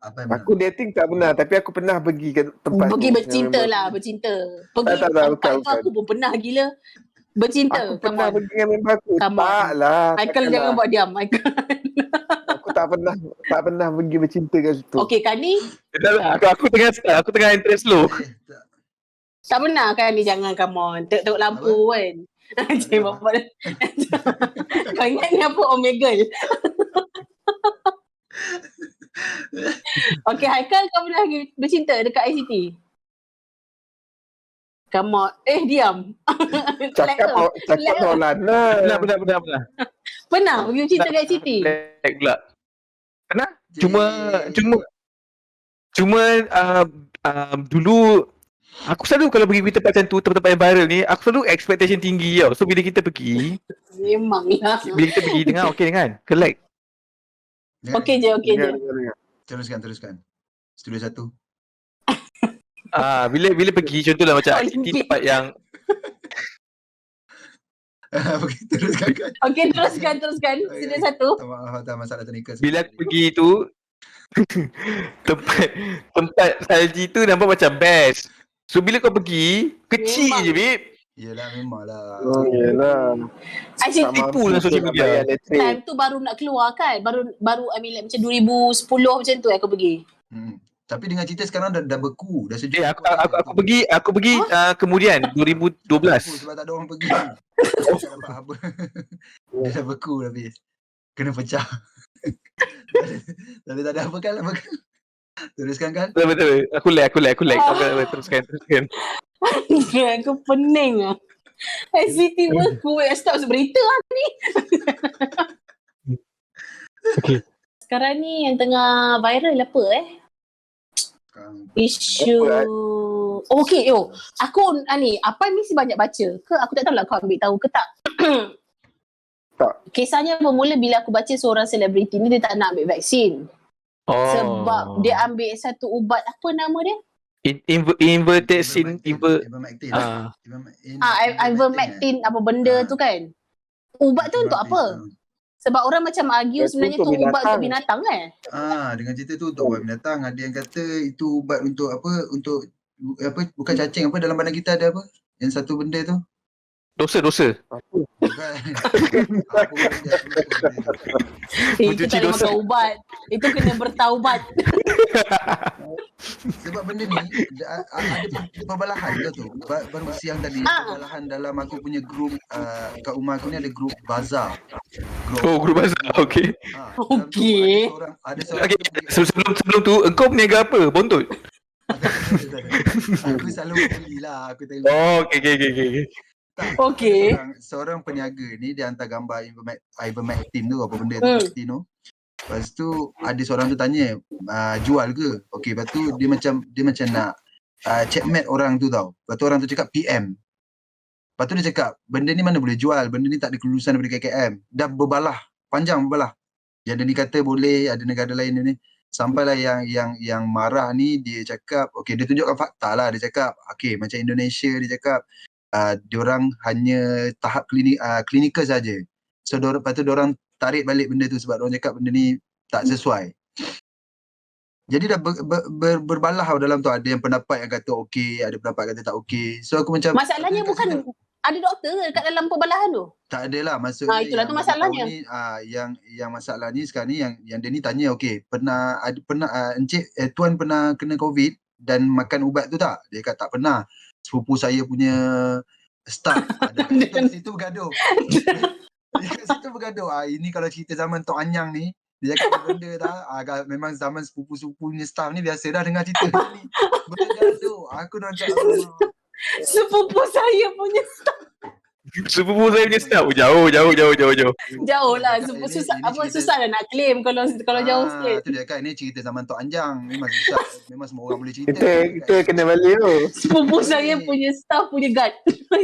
Apa yang Aku dating tak pernah, tapi aku pernah pergi ke tempat Pergi tu. bercinta lah, bercinta. Pergi Tak, tempat bukan, tu aku pun pernah gila. Bercinta. Aku Come pernah on. pergi dengan member aku. Come on. Tak lah. Michael jangan buat diam. Michael. Aku tak pernah pergi bercinta kat situ. Okey, Kani. Dah lah, aku tengah interest slow. Tak pernah kan ni, jangan, come on. Tengok lampu kan. Cik bapak. Kau ingat ni apa? Omegle. Okey, Haikal, kau pernah bercinta dekat ICT? Come on. Diam. Cakap Maulana. Benar. Pernah pergi bercinta dekat ICT? Lag pula. Pernah? Cuma dulu aku selalu kalau pergi tempat macam tu, tempat-tempat yang viral ni, aku selalu expectation tinggi tau. So bila kita pergi, Memanglah. bila kita pergi dengar okey kan? Ke-like. Okey je. Teruskan. Studio 1. Bila pergi contohlah macam ICT Olimpik. tempat yang Okey, teruskan kan. Okey, teruskan. Studio 1. Tak masalah teknikal. bila aku pergi tu tempat salji tu nampak macam best. So bila kau pergi, kecil Memang. je babe. Yelah, memanglah. Oh, yelah. ICT Tipu dengan social media. time tu baru nak keluar kan? Baru I mean like macam 2010 macam tu aku pergi. Tapi dengan cerita sekarang dah beku, dah sejuk. Aku pergi kemudian 2012. Sebab tak ada orang pergi. Tak dapat apa. Dia dah beku habis. Kena pecah. Tak ada apa kan? Teruskan kan? Betul. Aku lag. Teruskan. Aku pening lah. ICT aku stop berita lah ni. Okay. Sekarang ni yang tengah viral apa isu okey aku ni apa mesti banyak baca ke aku tak tahu lah kau ambil tahu ke tak. Tak. Kisahnya bermula bila aku baca seorang selebriti ni dia tak nak ambil vaksin sebab dia ambil satu ubat, apa nama dia? Ivermectin. Ivermectin apa benda tu kan. Ubat tu untuk apa? Sebab orang macam argue sebenarnya tu ubat untuk binatang dengan cerita tu untuk ubat binatang. Ada yang kata itu ubat untuk apa? Untuk apa? Bukan cacing apa dalam badan kita ada apa? Yang satu benda tu. Dosa. Bukan. Itu tak boleh makan ubat. Itu kena bertaubat. Sebab benda ni ada perbalahan kau tu. Baru siang tadi perbalahan dalam aku punya grup kat rumah aku ni ada grup bazar. Grup bazar. Okey. Okey. Ada seorang Sebelum tu engkau berniaga apa? Bontot. Aku selalu belilah, aku tengok. Okey. Okey. Seorang peniaga ni dia hantar gambar Ivermax team tu apa benda tu tu. Lepas tu ada seorang tu tanya jual ke? Okey, lepas tu dia macam nak checkmate orang tu tau. Lepas tu orang tu cakap PM. Lepas tu dia cakap benda ni mana boleh jual, benda ni tak ada kelulusan daripada KKM. Dah panjang berbalah. Yang dia ni kata boleh, ada negara lain ni. Sampailah yang marah ni dia cakap, okey dia tunjukkan fakta lah, dia cakap okey macam Indonesia dia cakap diorang hanya tahap klinikal saja. So lepas tu diorang tarik balik benda tu sebab diorang cakap benda ni tak sesuai. Jadi dah berbalah dalam tu, ada yang pendapat yang kata okey, ada pendapat kata tak okey. So aku macam masalahnya bukan ada doktor ke dekat dalam perbalahan tu? Tak adalah, maksudnya itulah tu masalahnya. Ni, yang masalah ni sekarang ni yang dia ni tanya okey, pernah encik tuan pernah kena COVID dan makan ubat tu tak? Dia kata tak pernah. Sepupu saya punya staff dekat situ bergaduh. Dekat situ bergaduh. Ini kalau cerita zaman Tok Anyang ni, dia cakap benda tak, memang zaman sepupu-sepupu punya staff ni biasa dah dengar cerita ni. Bergaduh. Aku nak cakap sepupu saya punya staff. Sepupu saya punya staff jauh. Jauh lah. Susah lah nak claim kalau jauh sikit. Tu dia kan, ni cerita zaman Tok Anjang. Memang susah. Memang semua orang boleh cerita. Kita kena balik tu. Sepupu saya punya staff punya guard.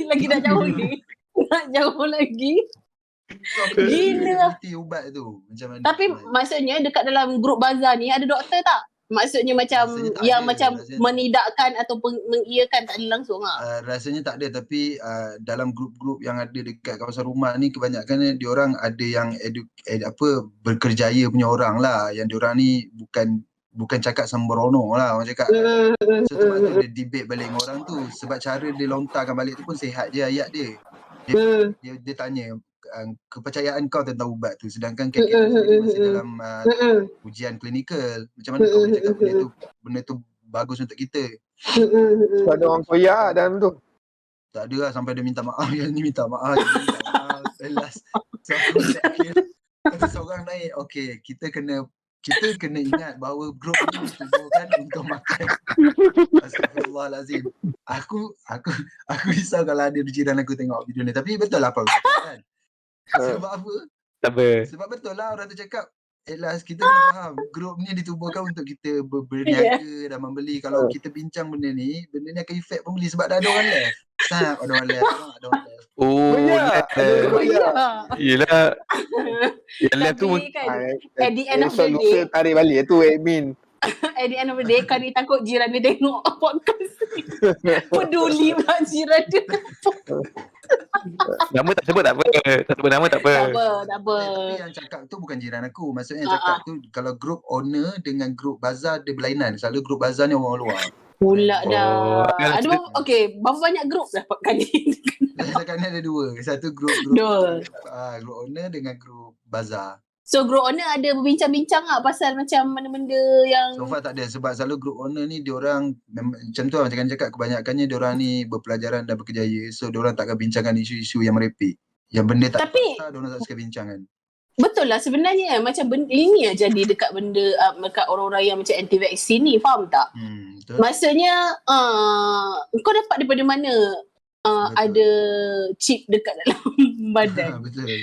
Lagi nak jauh ni. Nak jauh lagi. Gila. Ubat tu. Macam mana? Tapi maksudnya dekat dalam grup bazar ni ada doktor tak? Maksudnya macam yang macam menidakkan atau mengiyakan tak ada langsung lah. Rasanya tak ada, tapi dalam grup-grup yang ada dekat kawasan rumah ni kebanyakan diorang ada yang berkerjaya punya orang lah, yang diorang ni bukan cakap sembrono lah orang cakap. So sebab tu dia debate balik dengan orang tu, sebab cara dia lontarkan balik tu pun sihat je ayat dia. Dia tanya kepercayaan kau tentang ubat tu, sedangkan KKM masih dalam ujian klinikal. Macam mana kau boleh cakap benda tu bagus untuk kita? Sebab ada orang koyak dalam tu. Tak ada lah, sampai dia minta maaf. Yang ni minta maaf. Last. So aku cakap seorang naik, okey, kita kena ingat bahawa grup ni ditubuhkan untuk makan. Astagfirullahalazim. Aku risau kalau ada jiran aku tengok video ni. Tapi betul lah apa aku cakap kan. Sebab apa? Sebab betul lah orang tu cakap, at last kita kena faham grup ni ditubuhkan untuk kita berniaga dan membeli. Kalau kita bincang benda ni akan efek pembeli sebab dah ada orang left. Ada orang left. Yelah. Yelah tu kan, at the end of the day tarik balik tu admin. At the end of the day Kari takut jiran dia tengok podcast ni. Peduli pula jiran dia. Nama tak sebut tak apa. Tak sebut nama tak apa. Tak apa. Tapi yang cakap tu bukan jiran aku. Maksudnya yang cakap tu kalau grup owner dengan grup bazar dia berlainan. Selalu grup bazar ni orang luar. Pula dah. Okey, berapa banyak grup dah Kari? Sekarang ni ada dua. Satu grup owner dengan grup bazar. So group owner ada berbincang-bincang tak pasal macam mana-benda yang so far tak ada, sebab selalu group owner ni diorang macam tu lah, macam cakap kebanyakannya diorang ni berpelajaran dan berkejaya. So diorang takkan bincangkan isu-isu yang merepek. Yang benda tak pasal diorang tak suka bincangkan. Betul lah sebenarnya macam benda ini yang jadi dekat benda dekat orang-orang yang macam anti-vaksin ni, faham tak? Betul. Maksudnya kau dapat daripada mana ada chip dekat dalam badan? Betul.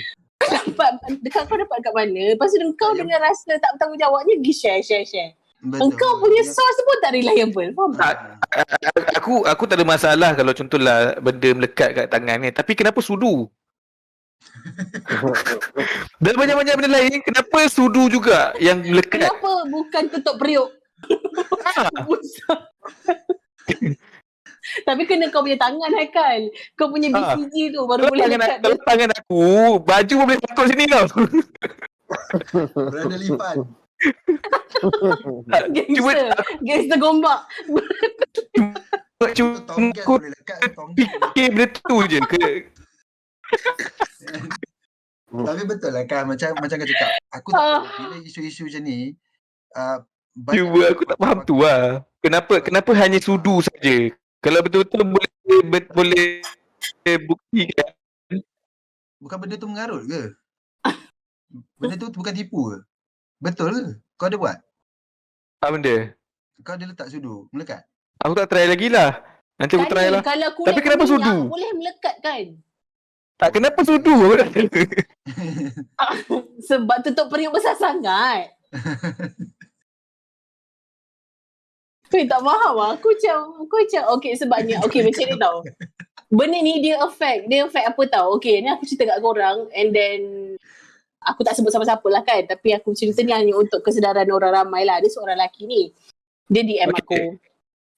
Kau dapat kat mana? Lepas tu kau dengan rasa tak bertanggungjawabnya pergi share. Betul. Engkau punya source pun tak reliable. Faham tak? Aku tak ada masalah kalau contohlah benda melekat kat tangan ni. Tapi kenapa sudu? Dan banyak-banyak benda lain, kenapa sudu juga yang melekat? Kenapa bukan tutup periuk? Tapi kena kau punya tangan Haikal. Kau punya BCG tu baru boleh lekat. Kalau tangan aku, baju pun boleh patut sini tau. Berada lipat. Gangster gombak. Cuma fikir benda tu je ke. Tapi betul lah kan, macam kau cakap. Aku tak tahu bila isu-isu macam ni, Cuba aku tak faham tu lah. Kenapa hanya sudu saja? Kalau betul-betul boleh buktikan. Bukan benda tu mengarut ke? Benda tu bukan tipu ke? Betul ke? Kau ada buat? Apa benda? Kau ada letak sudu, melekat? Aku tak try lagi lah. Nanti aku try lah. Kalau kulit Tapi kenapa berminyak, sudu? boleh melekat kan? Tak, kenapa sudu? Sebab tutup periuk besar sangat. Aku tak faham lah. Aku macam okay, sebabnya okay macam ni tau. Benda ni dia affect apa tau. Okay, ni aku cerita kat korang and then aku tak sebut siapa-siapa lah kan, tapi aku cerita ni hanya untuk kesedaran orang ramai lah. Dia seorang lelaki ni, dia DM aku.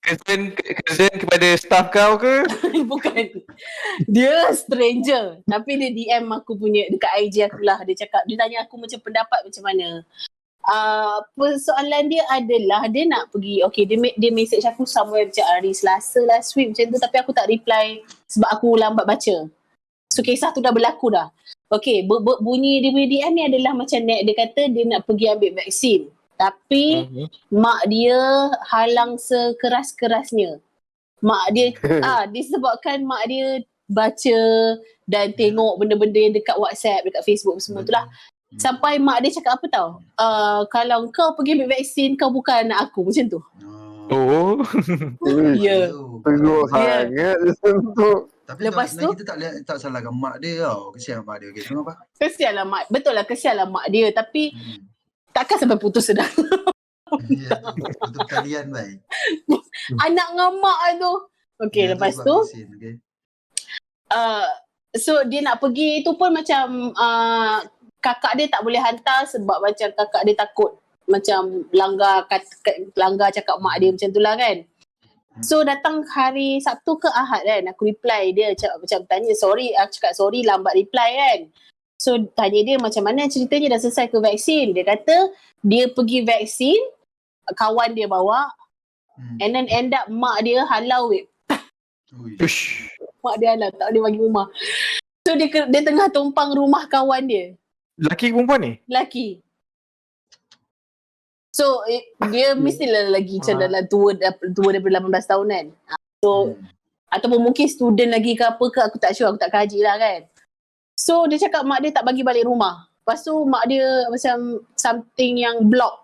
Cousin kepada staff kau ke? Bukan, dia stranger tapi dia DM aku punya dekat IG aku lah. Dia cakap, dia tanya aku macam pendapat macam mana. Persoalan dia adalah dia nak pergi, okay, dia message aku somewhere macam hari Selasa last week macam tu, tapi aku tak reply sebab aku lambat baca. So kisah tu dah berlaku dah. Okay, bunyi dia punya DM ni adalah macam dia kata dia nak pergi ambil vaksin, tapi mak dia halang sekeras-kerasnya. Mak dia disebabkan mak dia baca dan tengok benda-benda yang dekat WhatsApp, dekat Facebook semua tu lah. Sampai mak dia cakap apa tau, kalau kau pergi ambil vaksin, kau bukan anak aku, macam tu. Oh. Ya. Teruk sangat tu. Tapi Lepas tu kita tak salahkan mak dia tau. Kesian mak dia. Okay, kenapa? kesian lah mak, betul lah kesian lah mak dia, tapi takkan sampai putus sedang. Ya, betul kalian baik. Anak dengan mak tu. Okay, lepas tu so dia nak pergi tu pun macam kakak dia tak boleh hantar sebab macam kakak dia takut macam langgar cakap mak dia macam tu lah kan. So datang hari Sabtu ke Ahad kan, aku reply dia macam tanya sorry, aku cakap sorry lambat reply kan. So tanya dia macam mana ceritanya, dah selesai ke vaksin. Dia kata dia pergi vaksin, kawan dia bawa, and then end up mak dia halau weh. Mak dia halau, tak boleh bagi rumah. So dia tengah tumpang rumah kawan dia. Lelaki ke perempuan ni? Lelaki. So dia mestilah lagi macam dalam tua daripada 18 tahun kan. So ataupun mungkin student lagi ke apa ke, aku tak sure, aku tak kaji lah kan. So dia cakap mak dia tak bagi balik rumah. Lepas tu mak dia macam something yang block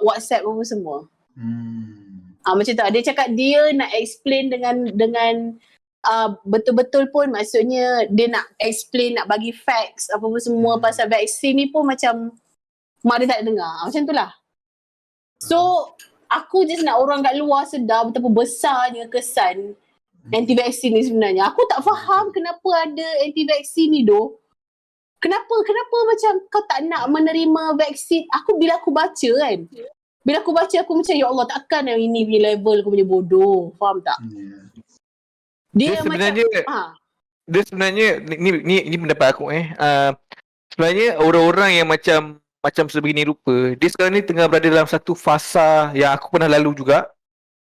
WhatsApp apa semua. Macam tu. Dia cakap dia nak explain dengan betul-betul pun, maksudnya dia nak explain, nak bagi facts apa semua pasal vaksin ni pun macam mak dia tak dengar. Macam tu lah. So aku just nak orang kat luar sedar betapa besarnya kesan anti-vaksin ni sebenarnya. Aku tak faham kenapa ada anti-vaksin ni doh. Kenapa macam kau tak nak menerima vaksin? Bila aku baca aku macam ya Allah, takkan yang ini punya level aku punya bodoh. Faham tak? Dia sebenarnya ni pendapat aku sebenarnya orang-orang yang macam sebegini rupa, dia sekarang ni tengah berada dalam satu fasa yang aku pernah lalu juga.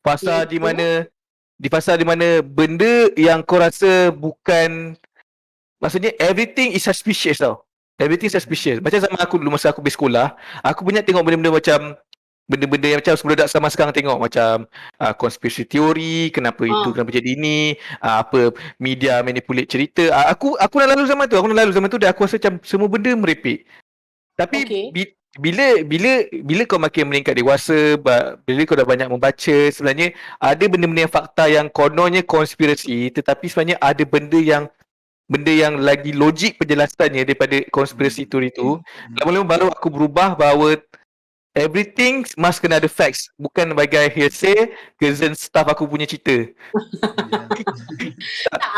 Fasa di mana benda yang kau rasa bukan, maksudnya everything is suspicious tau. Everything is suspicious. Macam zaman aku dulu masa aku pergi sekolah, aku banyak tengok benda-benda yang macam budak sama sekarang tengok, macam konspirasi teori, kenapa itu, kenapa jadi ini, apa media manipulate cerita. Aku dah lalu zaman tu, dan aku rasa macam semua benda merepek. Tapi bila kau makin meningkat dewasa, bila kau dah banyak membaca, sebenarnya ada benda-benda yang fakta yang kononnya konspirasi, tetapi sebenarnya ada benda yang lagi logik penjelasannya daripada konspirasi teori itu. Lama-lama baru aku berubah bahawa everything must kena ada facts, bukan bagai hearsay cousin staff aku punya cerita.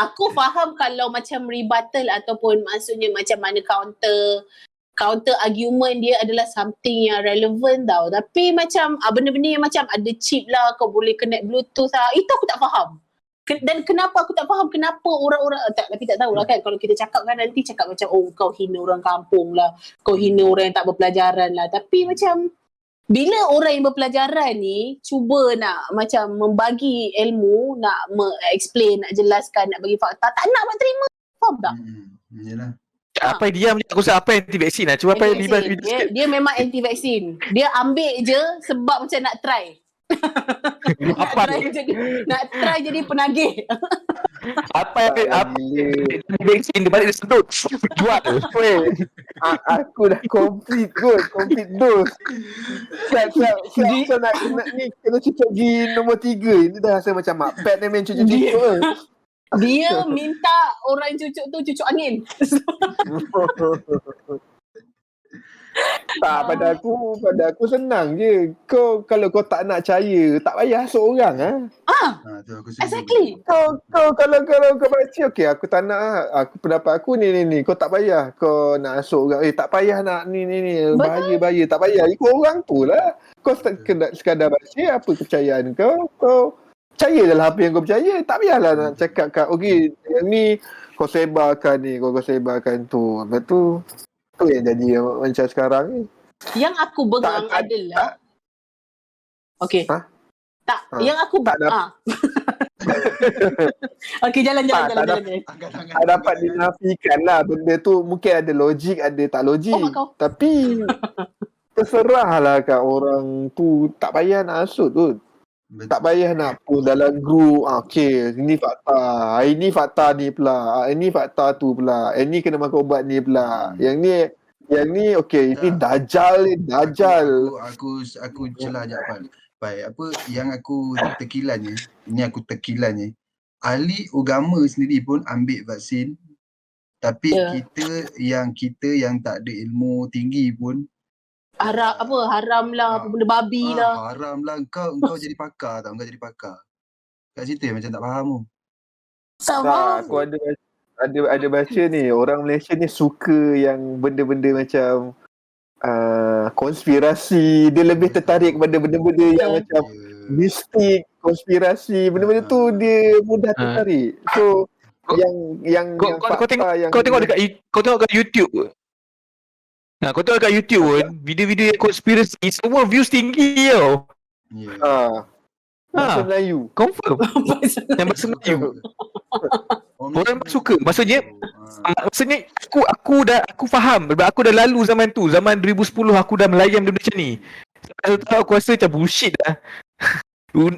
Aku faham kalau macam rebuttal ataupun maksudnya macam mana counter argument dia adalah something yang relevant tau. Tapi macam benda-benda yang macam ada chip lah, kau boleh connect bluetooth lah, itu aku tak faham. Dan kenapa aku tak faham, kenapa orang-orang tapi tak tahulah kan, kalau kita cakap kan nanti cakap macam kau hina orang kampung lah, kau hina orang yang tak berpelajaran lah. Tapi macam bila orang yang berpelajaran ni cuba nak macam membagi ilmu, nak explain, nak jelaskan, nak bagi fakta, tak nak terima. Faham tak? Yalah. Apa diam je, aku rasa apa anti vaksin lah. Cuba apa yang Anti-vaksin. Dia memang anti vaksin. Dia ambil je sebab macam nak try. nak try jadi penagih. apa vaksin dia balik dia sedut. Jual. Aku dah complete dose. Siap nak ni kena cucuk di nombor 3. Ini dah rasa macam mak pet ni main cucuk-cucuk. Dia minta orang cucuk tu cucuk angin. Tak, pada aku senang je. Kalau kau tak nak percaya, tak payah seorang Tu aku setuju. Exactly. Kau kalau kau baca, okey, aku tak nak, aku pendapat aku ni. Kau tak payah kau nak asuk orang. Tak payah nak ni. Bahaya, tak payah. Ikut orang tu lah. Kau sekadar baca apa kepercayaan kau percaya je lah apa yang kau percaya. Tak payahlah nak cakap kat, okey, yang ni kau sebarkan ni, kau sebarkan tu. Lepas tu yang jadi macam sekarang ni. Yang aku bengang adalah okey. Tak, yang aku okey, jalan. Tak dapat dinafikan lah benda tu. Mungkin ada logik, ada tak logik. Tapi terserah lah kat orang tu. Tak payah nak asut tu. Tak payah nak post dalam grup. Okey, ini fakta ni pula. Ini fakta tu pula. Ini kena makan ubat ni pula. Yang ni okey, ini dajal. Aku celah je Afan. Baik, apa yang aku tekilannya. Ahli agama sendiri pun ambil vaksin. Tapi kita yang tak ada ilmu tinggi pun haram lah, benda babi lah. Haram lah. Kau jadi pakar tau. Kat situ macam tak faham tu. Tak, aku ada baca ni, orang Malaysia ni suka yang benda-benda macam konspirasi. Dia lebih tertarik kepada benda-benda yang macam mistik, konspirasi, benda-benda tu dia mudah tertarik. So kau tengok dekat YouTube. Kau tengok kat YouTube pun, video-video yang konspirasi semua views tinggi tau. Bahasa Melayu. Confirm. Yang bahasa Melayu. Orang suka. Maksudnya aku faham. Aku dah lalu zaman tu. Zaman 2010 aku dah melayan benda macam ni. Aku rasa macam bullshit lah.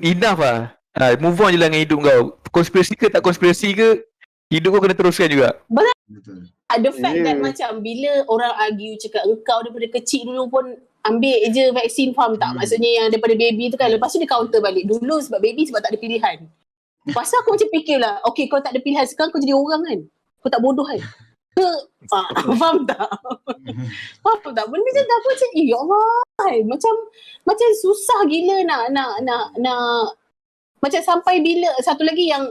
Enough lah. Move on je lah dengan hidup kau. Konspirasi ke tak konspirasi ke, hidup kau kena teruskan juga. Betul. The fact that macam bila orang argue cakap engkau daripada kecil dulu pun ambil je vaksin, faham tak? Maksudnya yang daripada baby tu kan, lepas tu dia counter balik. Dulu sebab baby sebab tak ada pilihan. Pasal aku macam fikir lah, okay, kalau tak ada pilihan sekarang kau jadi orang kan? Kau tak bodoh kan? Faham tak? Faham tak? Benda macam tak, aku macam ya Allah, macam susah gila nak macam sampai bila. Satu lagi yang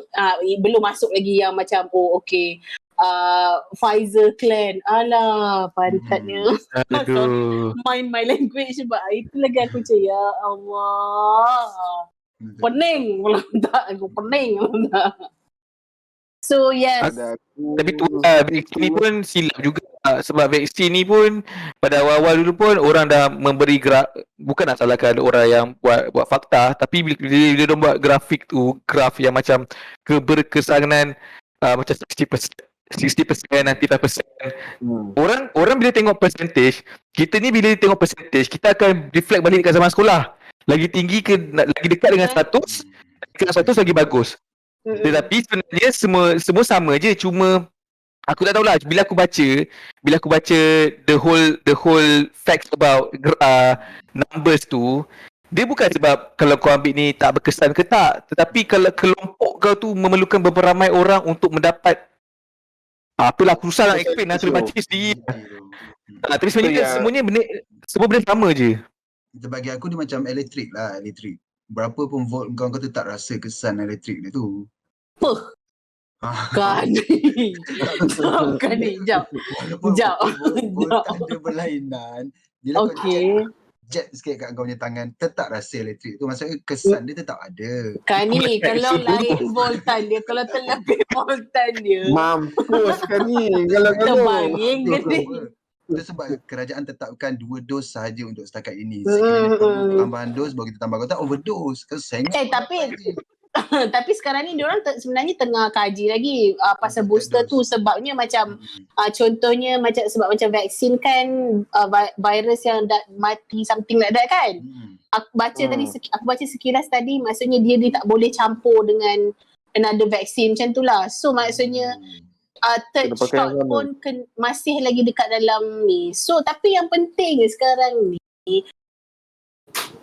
belum masuk lagi yang macam okay, Pfizer clan, alah pantatnya. Mind my language sebab itu lagi aku macam ya Allah, pening tak, aku pening tak. So yes. Tapi tu vaksin ni pun silap juga. Sebab vaksin ni pun pada awal-awal dulu pun orang dah memberi bukan nak salahkan orang yang buat fakta, tapi bila dia buat grafik tu, graf yang macam keberkesanan macam 60%, 95%. Orang bila tengok percentage, kita ni bila tengok percentage, kita akan reflect balik dekat zaman sekolah. Lagi tinggi ke lagi dekat dengan 100, dekat 100 lagi bagus. Tetapi sebenarnya semua sama je, cuma aku tak tahulah bila aku baca the whole facts about numbers tu, dia bukan sebab kalau kau ambil ni tak berkesan ke tak, tetapi kalau kelompok kau tu memerlukan beberapa ramai orang untuk mendapat apalah, aku susah nak explain lah, kena baca sendiri. Tapi sebenarnya semua benda sama je. Bagi aku dia macam elektrik. Berapa pun volt kau tetap rasa kesan elektrik dia tu. Kan ni. Jap. Voltan dia berlainan. Bila kau jet sikit kat kau punya tangan, tetap rasa elektrik tu. Maksudnya kesan dia tetap ada. Kan ni, kalau lain voltan dia, kalau terlebih voltan dia, mampus kan ni. Kalau terbaring ke ni. Itu sebab kerajaan tetapkan 2 dos sahaja untuk setakat ini. Sekiranya perlu tambahan dos baru kita tambah. Kalau tak overdose. Tapi Tapi sekarang ni diorang sebenarnya tengah kaji lagi pasal booster tu, sebabnya macam contohnya sebab macam vaksin kan virus yang dah mati something like that kan. Aku baca sekilas tadi, maksudnya dia tak boleh campur dengan another vaksin macam tu lah. So maksudnya third shot pun masih lagi dekat dalam ni. So tapi yang penting sekarang ni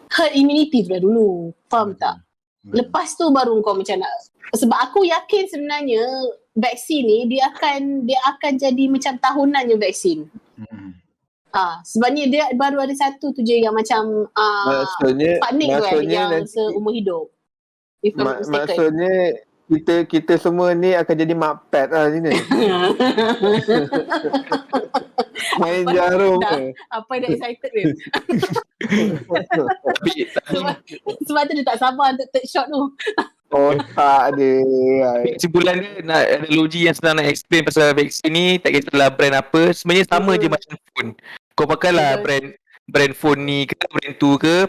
herd immunity tu dah dulu. Faham tak? Lepas tu baru kau macam nak, sebab aku yakin sebenarnya vaksin ni dia akan jadi macam tahunannya vaksin. Sebabnya dia baru ada satu tu je yang macam Sputnik tu yang seumur hidup. Maksudnya kita semua ni akan jadi makpet lah sini. Main jarum apa dah excited ni. Sebab tu dia tak sabar untuk third shot tu. Tak ada. Kesimpulan dia nak analogi yang senang nak explain pasal vaksin ni, tak kisahlah brand apa, sebenarnya sama je macam phone. Kau pakailah brand phone ni ke, brand tu ke.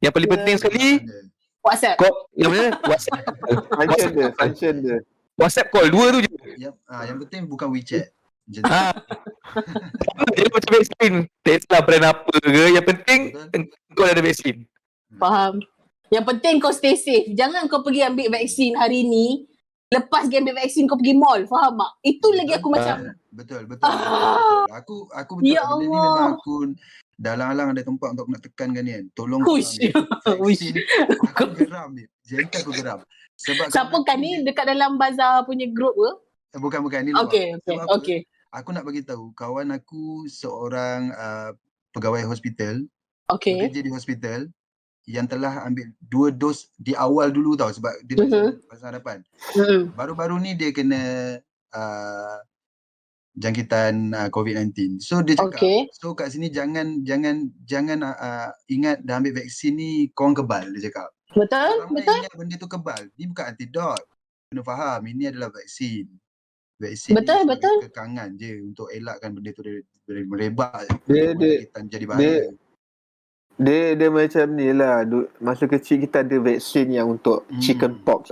Yang paling penting sekali WhatsApp. Yang mana? WhatsApp. Function dia. WhatsApp call, dua tu je. Yang penting bukan WeChat. Dia macam vaksin. Tak kisahlah brand apa ke, yang penting kau ada vaksin. Faham. Yang penting kau stay safe. Jangan kau pergi ambil vaksin hari ni, lepas pergi ambil vaksin kau pergi mall. Faham tak? Itu lagi aku macam Betul. Aku betul. Ya Benda ni memang aku dalang-alang ada tempat untuk nak tekankan ni kan. Tolong vaksin. Aku geram ni. Jengkel aku geram. Sebab siapa kan ni dekat dalam bazar punya group ke? Bukan ni luar. Okay. Aku nak bagi tahu kawan aku seorang pegawai hospital. Bekerja di hospital yang telah ambil 2 dos di awal dulu tau, sebab dia masa hadapan. Baru-baru ni dia kena jangkitan COVID-19. So dia cakap, so kat sini jangan ingat dah ambil vaksin ni korang kebal, dia cakap. Betul. Ingat benda tu kebal. Ni bukan antidot. Kena faham, ini adalah vaksin. Vaksin betul. kekangan je untuk elakkan benda tu dari merebak. Dia jadi bahaya. Dia macam ni lah. Masa kecil kita ada vaksin yang untuk chicken pox.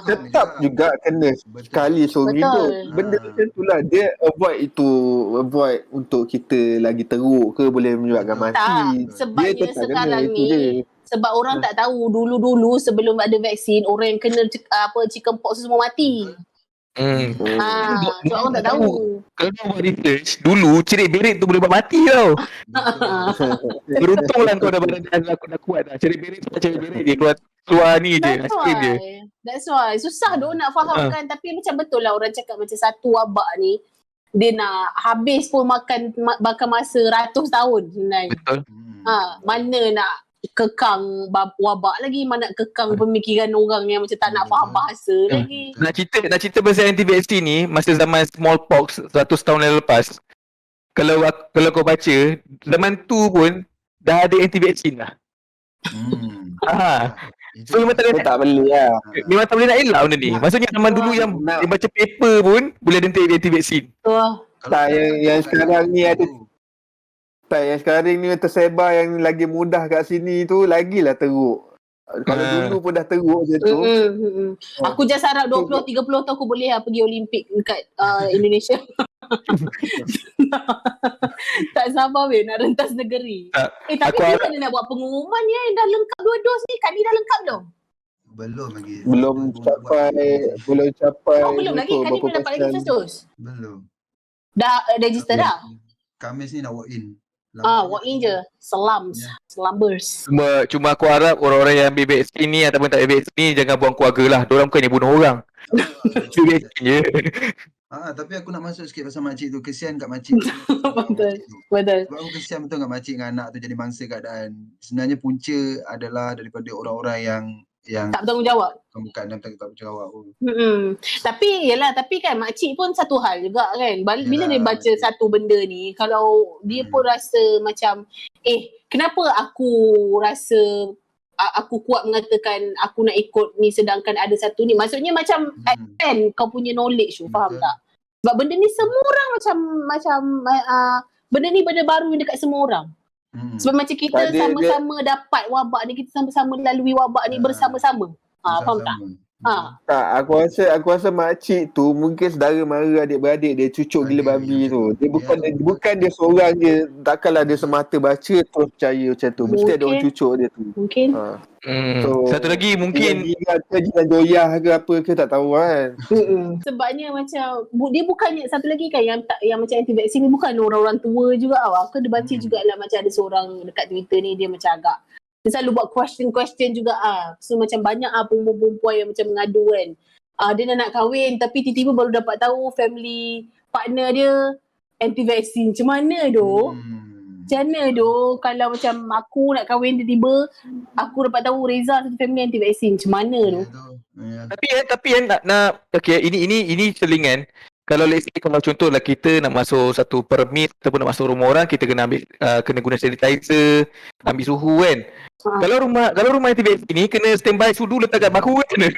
Tetap juga kena sekali seumur hidup. Benda macam tu lah. Dia avoid untuk kita lagi teruk ke boleh menyebabkan mati. Sebabnya sekarang ni sebab orang tak tahu, dulu sebelum ada vaksin orang yang kena chicken pox semua mati. So orang tak tahu. Kalau kau buat research, dulu cerit berit tu boleh buat mati tau. Beruntunglah kau dah badan aku dah kuat dah. Cerit berit je keluar ni je, asyik je. That's why. Susah doh nak fahamkan, tapi macam betul lah orang cakap macam satu wabak ni dia nak habis pun makan masa ratus tahun sebenarnya. Betul. Mana nak kekang wabak lagi, mana nak kekang pemikiran orang yang macam tak nak faham bahasa lagi. Nak cerita pasal anti-vaksin ni, masa zaman smallpox 100 tahun yang lepas, kalau kau baca, zaman tu pun dah ada anti-vaksin lah. So memang tak boleh lah. Memang tak boleh nak elak benda ni. Maksudnya zaman dulu yang dia baca paper pun boleh ada anti-vaksin. Tak, yang sekarang ni ada. Tak, yang sekarang ni tersebar yang lagi mudah kat sini tu lagilah teruk. Kalau dulu pun dah teruk je tu. Aku just harap 20-30 tu aku boleh pergi Olimpik dekat Indonesia. Tak sabar nak rentas negeri. Tapi bila dia nak buat pengumuman ni dah lengkap 2 dos ni? Kali dah lengkap belum? Belum lagi. Belum capai. Belum lagi. Kali belum dapat lagi first dose? Belum. Dah register dah? Khamis ni nak walk in. Walk in je. Slumbers. Cuma aku harap orang-orang yang ambil vaksin ni ataupun tak ambil vaksin ni jangan buang keluarga lah. Diorang bukannya bunuh orang. Itu vaksin je. Tapi aku nak masuk sikit pasal makcik tu. Kesian kat makcik. Betul. Sebab aku kesian betul kat makcik dengan anak tu jadi mangsa keadaan. Sebenarnya punca adalah daripada orang-orang yang tak bertanggungjawab. Bukan tak bertanggungjawab pun. Tapi kan makcik pun satu hal juga kan. Bila dia baca satu benda ni, kalau dia pun rasa macam kenapa aku rasa aku kuat mengatakan aku nak ikut ni sedangkan ada satu ni. Maksudnya macam expand kau punya knowledge tu, faham tak? Sebab benda ni semua orang macam benda ni benda baru yang dekat semua orang. Sebab macam kita sama-sama dapat wabak ni, kita sama-sama lalui wabak ni bersama-sama. Faham tak? Tak, aku rasa makcik tu mungkin saudara mara adik-beradik dia cucuk gila babi tu. Dia bukan dia seorang je, takkanlah dia semata baca terus percaya macam tu. Mesti ada orang cucuk dia tu. Mungkin. So, satu lagi mungkin jiran joyah ke apa ke tak tahu kan. Sebabnya macam dia bukannya satu lagi kan yang macam anti vaksin ni bukan orang-orang tua juga tau. Aku ada baca jugalah macam ada seorang dekat Twitter ni dia macam agak dia selalu buat question juga So macam banyak perempuan-perempuan yang macam mengadu kan. Dia nak kahwin tapi tiba-tiba baru dapat tahu family partner dia anti vaksin. Macam mana doh? Macam mana doh kalau macam aku nak kahwin tiba-tiba aku dapat tahu Reza satu family anti vaksin. Macam mana doh? Tapi nak okey ini selingan. Kalau let's say kalau contohlah kita nak masuk satu permit ataupun nak masuk rumah orang, kita kena ambil kena guna sanitizer, ambil suhu kan. Kalau rumah anti vaksin ni kena standby sudu letak kat bahu kan.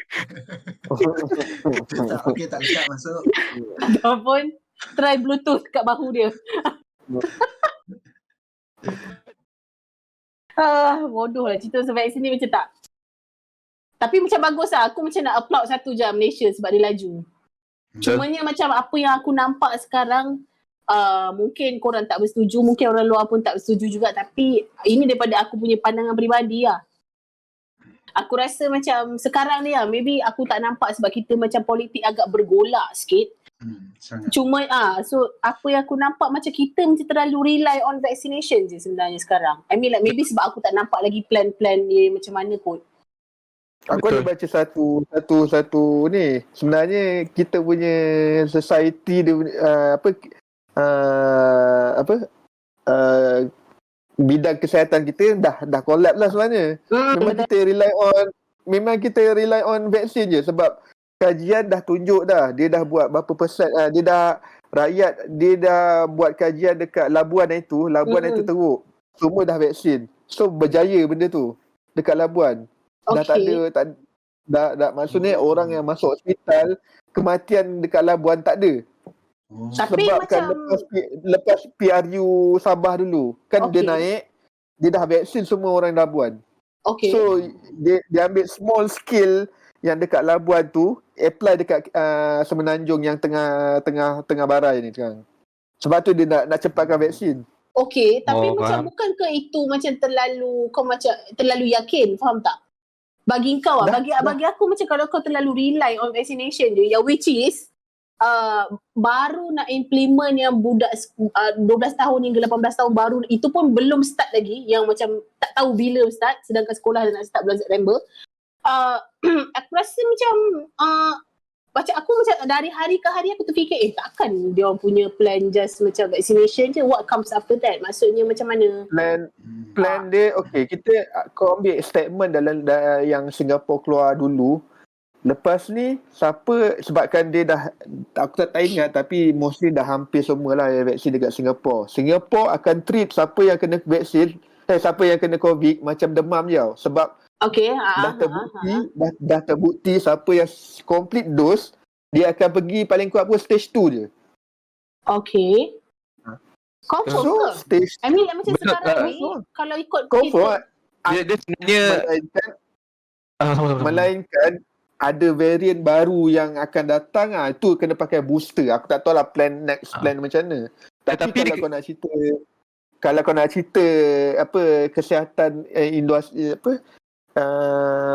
Okey tak letak masuk. Ataupun try bluetooth kat bahu dia. Bodoh lah cerita pasal vaksin ni macam tak. Tapi macam bagus lah. Aku macam nak applaud satu je Malaysia sebab dia laju. Cumanya macam apa yang aku nampak sekarang, mungkin korang tak bersetuju, mungkin orang luar pun tak bersetuju juga, tapi ini daripada aku punya pandangan peribadi lah. Aku rasa macam sekarang ni lah, maybe aku tak nampak sebab kita macam politik agak bergolak sikit. Cuma so apa yang aku nampak macam kita macam terlalu rely on vaccination je sebenarnya sekarang. I mean like maybe sebab aku tak nampak lagi plan-plan dia macam mana kot. Aku ada baca satu ni. Sebenarnya kita punya society dia bidang kesihatan kita dah collapse lah sebenarnya. Memang kita rely on vaksin je sebab kajian dah tunjuk dah. Dia dah buat berapa persen dia dah buat kajian dekat Labuan itu teruk. Semua dah vaksin. So berjaya benda tu dekat Labuan. Dah tak ada maksudnya orang yang masuk hospital kematian dekat Labuan tak ada. Tapi sebabkan macam lepas PRU Sabah dulu kan dia naik, dia dah vaksin semua orang Labuan. So dia ambil small scale yang dekat Labuan tu apply dekat Semenanjung yang tengah barai ni sekarang. Sebab tu dia nak cepatkan vaksin. Tapi macam bukankah itu macam terlalu yakin, faham tak? Bagi kau bagi aku macam kalau kau terlalu rely on vaccination je, yang which is baru nak implement yang budak 12 tahun hingga 18 tahun baru, itu pun belum start lagi, yang macam tak tahu bila start, sedangkan sekolah dah nak start bulan September. Aku rasa macam aku macam dari hari ke hari aku terfikir takkan dia orang punya plan just macam vaccination je, what comes after that, maksudnya macam mana plan dia. Kau ambil statement dalam yang Singapura keluar dulu. Lepas ni sebabkan dia dah, aku tak ingat tapi mostly dah hampir semualah vaksin dekat Singapura akan treat siapa yang kena vaksin siapa yang kena COVID macam demam je tau. Sebab dah terbukti siapa yang complete dose dia akan pergi paling kuat pun stage 2 je. Confirm ke? I mean macam sekarang ni kalau ikut dia sebenarnya melainkan ada varian baru yang akan datang, itu kena pakai booster. Aku tak tahu lah next plan macam mana. Tapi kalau kau nak cerita kesihatan industri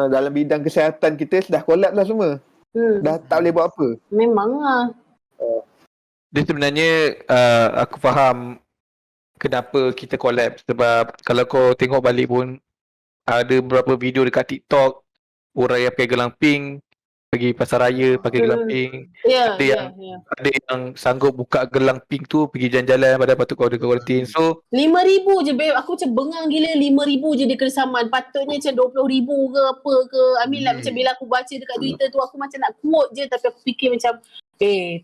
dalam bidang kesihatan kita dah collapse lah semua. Dah tak boleh buat apa. Memang lah. Dia sebenarnya aku faham kenapa kita collapse, sebab kalau kau tengok balik pun ada beberapa video dekat TikTok orang yang pakai gelang pink pergi pasar raya pakai gelang pink. Ada yang sanggup buka gelang pink tu pergi jalan-jalan pada patut kau ada kuarantin. So 5,000 je babe, aku macam bengang gila 5,000 je dia kena saman. Patutnya macam 20,000 ke apa ke. I mean like macam bila aku baca dekat Twitter tu aku macam nak quote je, tapi aku fikir macam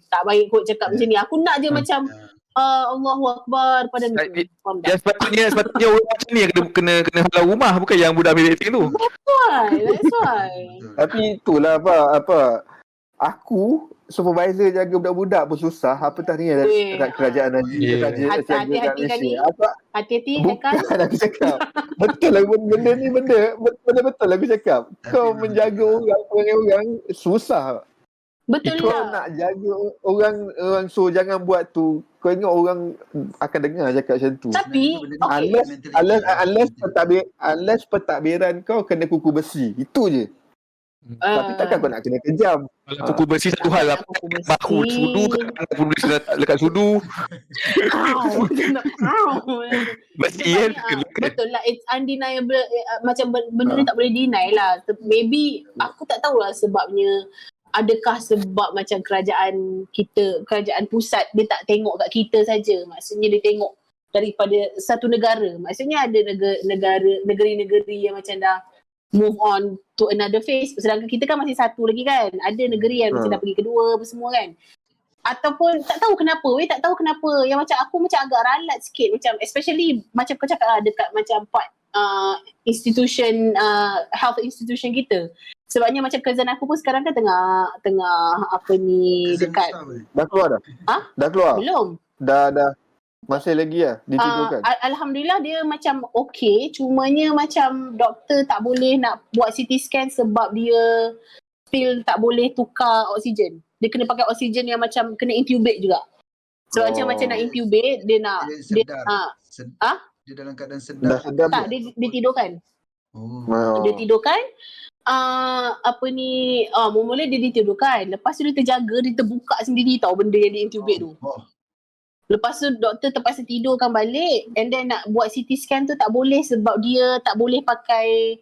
tak baik kot cakap macam ni. Aku nak je macam Allahu Akbar pada ni. Ya sepatutnya orang macam ni yang kena halau rumah, bukan yang budak ambil vaksin tu. That's why. Tapi itulah apa aku supervisor jaga budak-budak pun susah. Apatah ni dekat kerajaan Hati-hati kan ni. Hati-hati Haikal. Bukan aku cakap. Betul lah benda ni benda betul lah aku cakap. Kau menjaga orang susah. Betul Kau lah. nak jaga orang so jangan buat tu. Kau ingat orang akan dengar cakap macam tu. Tapi Unless pentadbiran kau kena kuku besi. Itu je. Tapi takkan kau nak kena kejam. Kalau kuku besi satu hal lah. Bahu sudu kan, lekat sudu. Besi kan. Betul lah, it's undeniable. Macam benda ni tak boleh deny lah. Maybe aku tak tahulah sebabnya. Adakah sebab macam kerajaan pusat dia tak tengok kat kita saja. Maksudnya dia tengok daripada satu negara. Maksudnya ada negeri-negeri yang macam dah move on to another phase. Sedangkan kita kan masih satu lagi kan. Ada negeri yang macam dah pergi kedua apa semua kan. Ataupun tak tahu kenapa. Tak tahu kenapa. Yang macam aku macam agak ralat sikit. Macam especially macam kau cakap dekat macam part institution, health institution kita. Sebabnya macam cousin aku pun sekarang kan tengah apa ni dekat. Dah keluar dah? Dah keluar? Belum. Dah. Masih lagi lah ditidurkan? Alhamdulillah dia macam okey. Cumanya macam doktor tak boleh nak buat CT scan sebab dia still tak boleh tukar oksigen. Dia kena pakai oksigen yang macam kena intubate juga. Sebab macam nak intubate dia nak dia dalam keadaan sedar. Tak, dia tidurkan. Dia tidurkan. Mula-mula dia ditidurkan. Lepas tu dia terjaga, dia terbuka sendiri tau benda yang dia intubate tu. Lepas tu doktor terpaksa tidurkan balik, and then nak buat CT scan tu tak boleh sebab dia tak boleh pakai,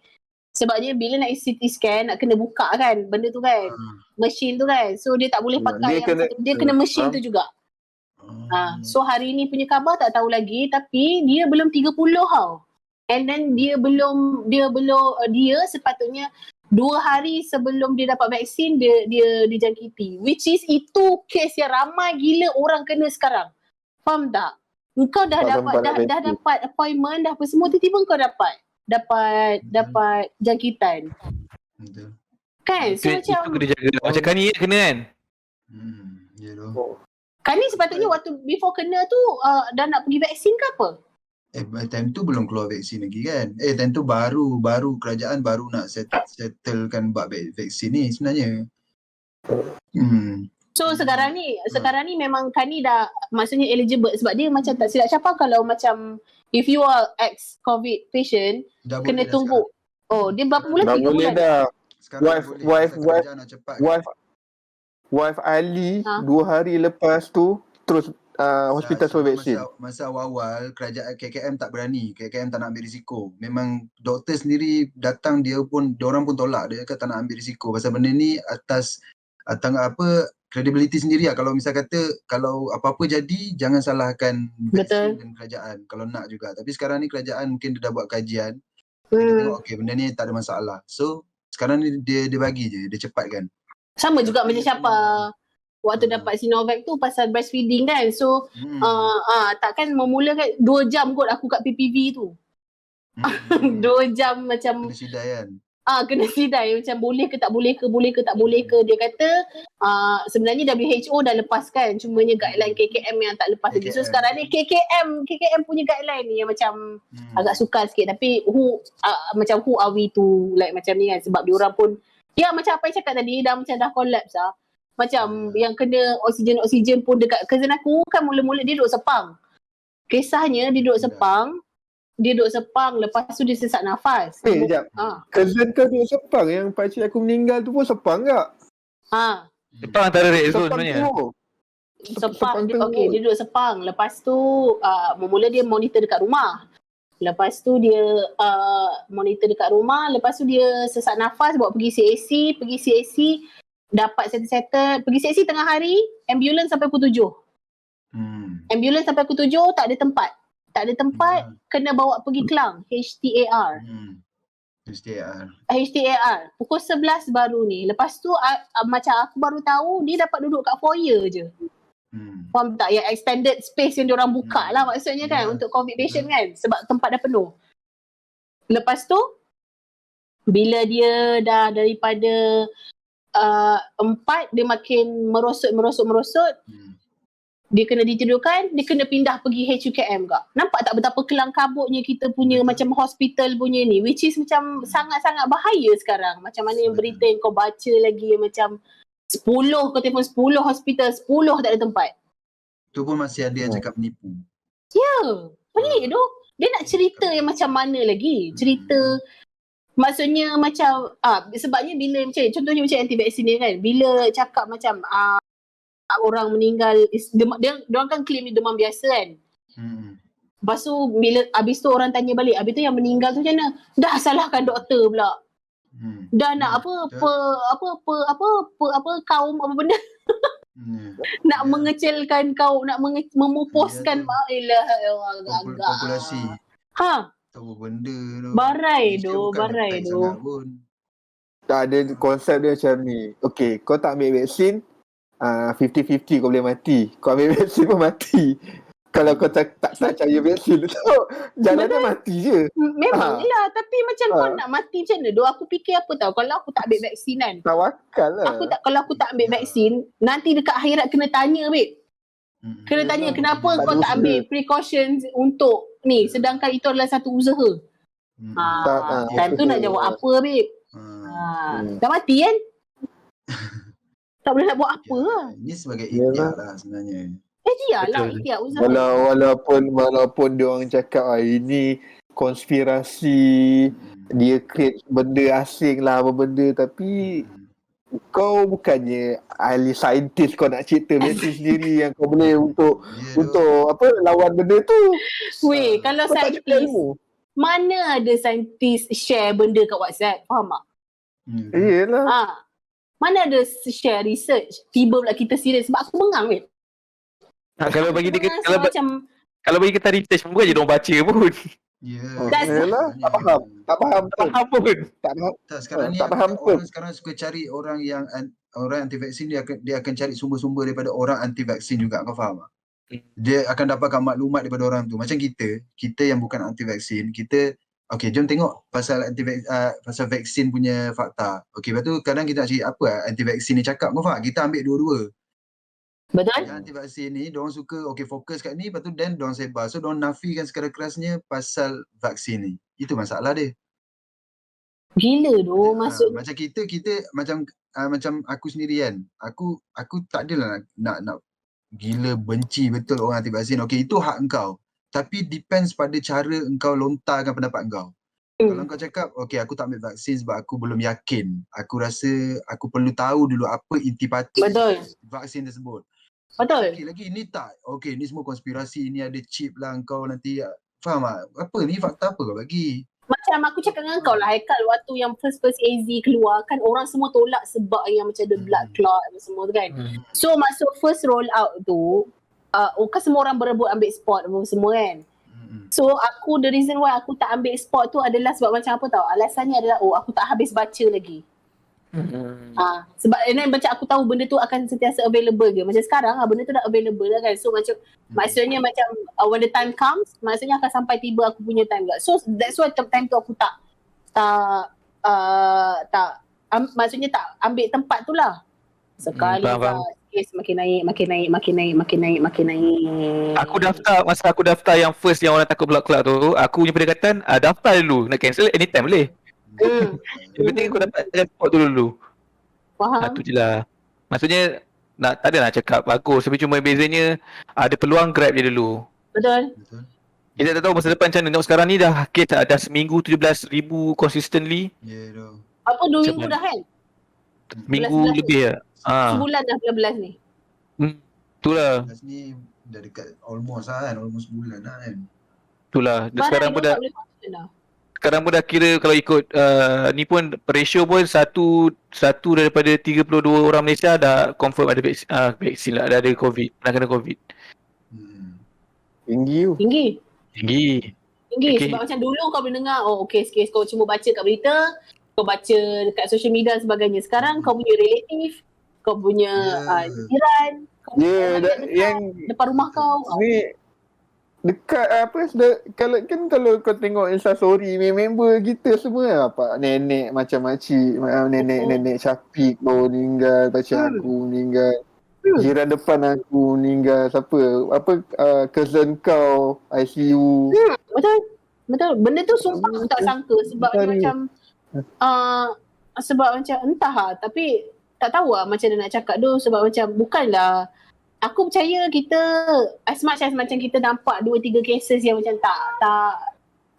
sebabnya bila nak CT scan nak kena buka kan benda tu kan, mesin tu kan, so dia tak boleh pakai dia kena mesin tu juga. So hari ni punya khabar tak tahu lagi, tapi dia belum 30 tau. And then dia sepatutnya 2 hari sebelum dia dapat vaksin dia dijangkiti, which is itu kes yang ramai gila orang kena sekarang. Faham tak? Engkau dah dapat appointment dah apa semua, tiba-tiba kau dapat jangkitan. Betul. Kan? So Itu macam kena jaga. Macam Kani kena kan? Ya doh. Kani sepatutnya waktu before kena tu dah nak pergi vaksin ke apa? Time tu belum keluar vaksin lagi kan. Time tu baru kerajaan baru nak settlekan bab vaksin ni sebenarnya. So sekarang ni memang Kani dah maksudnya eligible sebab dia macam tak silap siapa kalau macam if you are ex-COVID patient Dah kena boleh tunggu. Dia berapa bulan? Dah 3 boleh bulan? dah. Sekarang Wife Ali 2 hari lepas tu terus hospital for vaksin. Masa awal-awal kerajaan KKM tak berani, KKM tak nak ambil risiko. Memang doktor sendiri datang diorang pun tolak, dia kata tak nak ambil risiko pasal benda ni atas credibility sendiri lah. Kalau misal kata kalau apa-apa jadi jangan salahkan vaksin dan kerajaan kalau nak juga. Tapi sekarang ni kerajaan mungkin dia dah buat kajian. Dia tengok okey benda ni tak ada masalah. So sekarang ni dia bagi je, dia cepatkan. Sama juga macam siapa waktu dapat Sinovac tu pasal breastfeeding kan. So takkan memula kan 2 jam kot aku kat PPV tu. 2 jam macam kena sidai kan. Kena sidai macam boleh ke tak boleh ke. Dia kata sebenarnya WHO dah lepaskan, cumanya guideline KKM yang tak lepas lagi. So sekarang ni KKM punya guideline ni yang macam agak sukar sikit. Tapi who are we to like macam ni kan, sebab diorang pun macam apa yang cakap tadi dah macam dah collapse lah. Macam yang kena oksigen pun dekat cousin aku kan, mula-mula dia duduk Sepang. Kisahnya dia duduk Sepang, lepas tu dia sesak nafas. Sekejap. Cousin kau duduk Sepang, yang pakcik aku meninggal tu pun Sepang tak? Sepang antara red zone sebenarnya. Sepang dia duduk Sepang. Lepas tu mula dia monitor dekat rumah. Lepas tu dia monitor dekat rumah, lepas tu dia sesak nafas, bawa pergi CAC, dapat settle, pergi CAC tengah hari, ambulans sampai pukul 7. Ambulans sampai pukul 7 tak ada tempat, kena bawa pergi Klang, HTAR. Pukul 11 baru ni. Lepas tu macam aku baru tahu dia dapat duduk kat foyer je. Faham tak? Yang extended space yang diorang buka lah maksudnya kan, untuk COVID patient kan, sebab tempat dah penuh. Lepas tu bila dia dah daripada 4 dia makin merosot. Dia kena ditidurkan, dia kena pindah pergi HUKM kak. Nampak tak betapa kelang kabutnya kita punya macam hospital punya ni, which is macam sangat-sangat bahaya sekarang. Macam mana yang berita yang kau baca lagi yang macam 10, kau telefon 10 hospital, 10 tak ada tempat. Tu pun masih ada yang cakap menipu. Ya, pelik tu. Dia nak cerita yang macam mana lagi? Cerita, maksudnya macam, sebabnya bila macam, contohnya macam anti-vaksin ni kan, bila cakap macam, orang meninggal, dia orang kan claim demam biasa kan. Lepas tu habis tu orang tanya balik, habis tu yang meninggal tu macam mana? Dah salahkan doktor pula. Dah nak apa kaum apa benda. Nak mengecilkan kaum, nak memupuskan populasi. Tahu benda tu. Barai Bukan tu. Tak ada konsep dia macam ni. Okay, kau tak ambil vaksin, 50-50 kau boleh mati. Kau ambil vaksin pun mati. Kalau kau tak percaya vaksin tu, jalannya mati je. Memang lah. Tapi macam kau nak mati macam mana? Aku fikir apa tahu. Kalau aku tak ambil vaksin kan. Tawakal lah. Kalau aku tak ambil vaksin, nanti dekat akhirat kena tanya, babe. Kena tanya kenapa kau tak ambil precautions untuk ni. Sedangkan itu adalah satu usaha. Time tu nak jawab apa, babe? Dah mati kan? Tak boleh nak buat apa lah. Ini sebagai ikhtiar lah sebenarnya. Iyalah, ikhtiar usaha. Walaupun dia orang cakap ini konspirasi, dia create benda asing lah apa benda, tapi kau bukannya ahli saintis, kau nak cerita vaksin sendiri yang kau boleh untuk apa lawan benda tu. Weh, kalau saintis, mana ada saintis share benda kat WhatsApp? Faham tak? Iyalah. Mana ada share research? Tiba pula kita serius sebab aku bengang, weh. Kalau bagi dia kalau bagi kita research pun je dia baca pun. Tak faham pun. Sekarang ni orang sekarang suka cari orang yang orang anti vaksin, dia akan cari sumber-sumber daripada orang anti vaksin juga, kau faham tak? Dia akan dapatkan maklumat daripada orang tu. Macam kita yang bukan anti vaksin, kita jom tengok pasal pasal vaksin punya fakta. Lepas tu kadang kita nak cari apa anti vaksin ni cakap, kau faham? Kita ambil dua-dua. Betul? Yang anti vaksin ni diorang suka fokus kat ni, lepas tu then diorang sebar. So diorang nafikan secara kerasnya pasal vaksin ni. Itu masalah dia. Gila tu maksud. Macam kita macam aku sendiri kan. Aku tak adalah nak gila benci betul orang anti vaksin. Itu hak engkau. Tapi depends pada cara engkau lontarkan pendapat engkau. Kalau kau cakap, aku tak ambil vaksin sebab aku belum yakin. Aku rasa aku perlu tahu dulu apa intipati vaksin tersebut. Betul. Lagi ni tak. Ni semua konspirasi, ni ada chip lah engkau nanti. Faham tak? Apa ni fakta apa kau bagi? Macam aku cakap dengan kau lah, Haikal, waktu yang first AZ keluar kan orang semua tolak sebab yang macam ada blood clot dan semua tu kan. So masuk first roll out tu, kan semua orang berebut ambil spot semua kan. So the reason why aku tak ambil spot tu adalah sebab macam apa tau, alasannya adalah aku tak habis baca lagi. Sebab macam aku tahu benda tu akan sentiasa available ke. Macam sekarang benda tu dah available lah kan. So macam maksudnya macam when the time comes, maksudnya akan sampai tiba aku punya time juga. So that's why time tu aku tak maksudnya tak ambil tempat tu lah. Sekali kes makin naik. Aku daftar yang first yang orang takut blood clot tu, aku punya pendekatan daftar dulu, nak cancel anytime boleh. Yang penting aku dapat transport tu dulu. Faham. Tu je lah. Maksudnya tak ada nak cakap bagus, tapi cuma bezanya ada peluang grab je dulu. Betul. Kita tak tahu masa depan macam mana. Tengok sekarang ni dah kes dah seminggu 17,000 consistently. Apa 2 minggu dah kan? Minggu lebih lah. Sebulan dah 12 ni. Itulah. Ni dah dekat almost bulan lah kan. Itulah. Sekarang pun dah kira kalau ikut ni pun ratio pun satu daripada 32 orang Malaysia dah confirm ada vaksin lah, dah ada COVID, dah kena COVID. Tinggi. Okay. Sebab macam dulu kau boleh dengar kes kau cuma baca kat berita, kau baca dekat social media dan sebagainya. Sekarang kau punya relatif, kau punya jiran, kau punya yang yang depan rumah kau. dekat kalau kau tengok Instastory member kita semua apa nenek macam makcik, nenek Syafiq baru meninggal, pakcik aku meninggal. Jiran depan aku meninggal, siapa? Cousin kau ICU. Betul. Benda tu sumpah aku tak sangka sebab dia macam sebab macam entah lah, tapi tak tahu lah macam mana nak cakap tu sebab macam bukanlah aku percaya kita as much as macam kita nampak 2-3 cases yang macam tak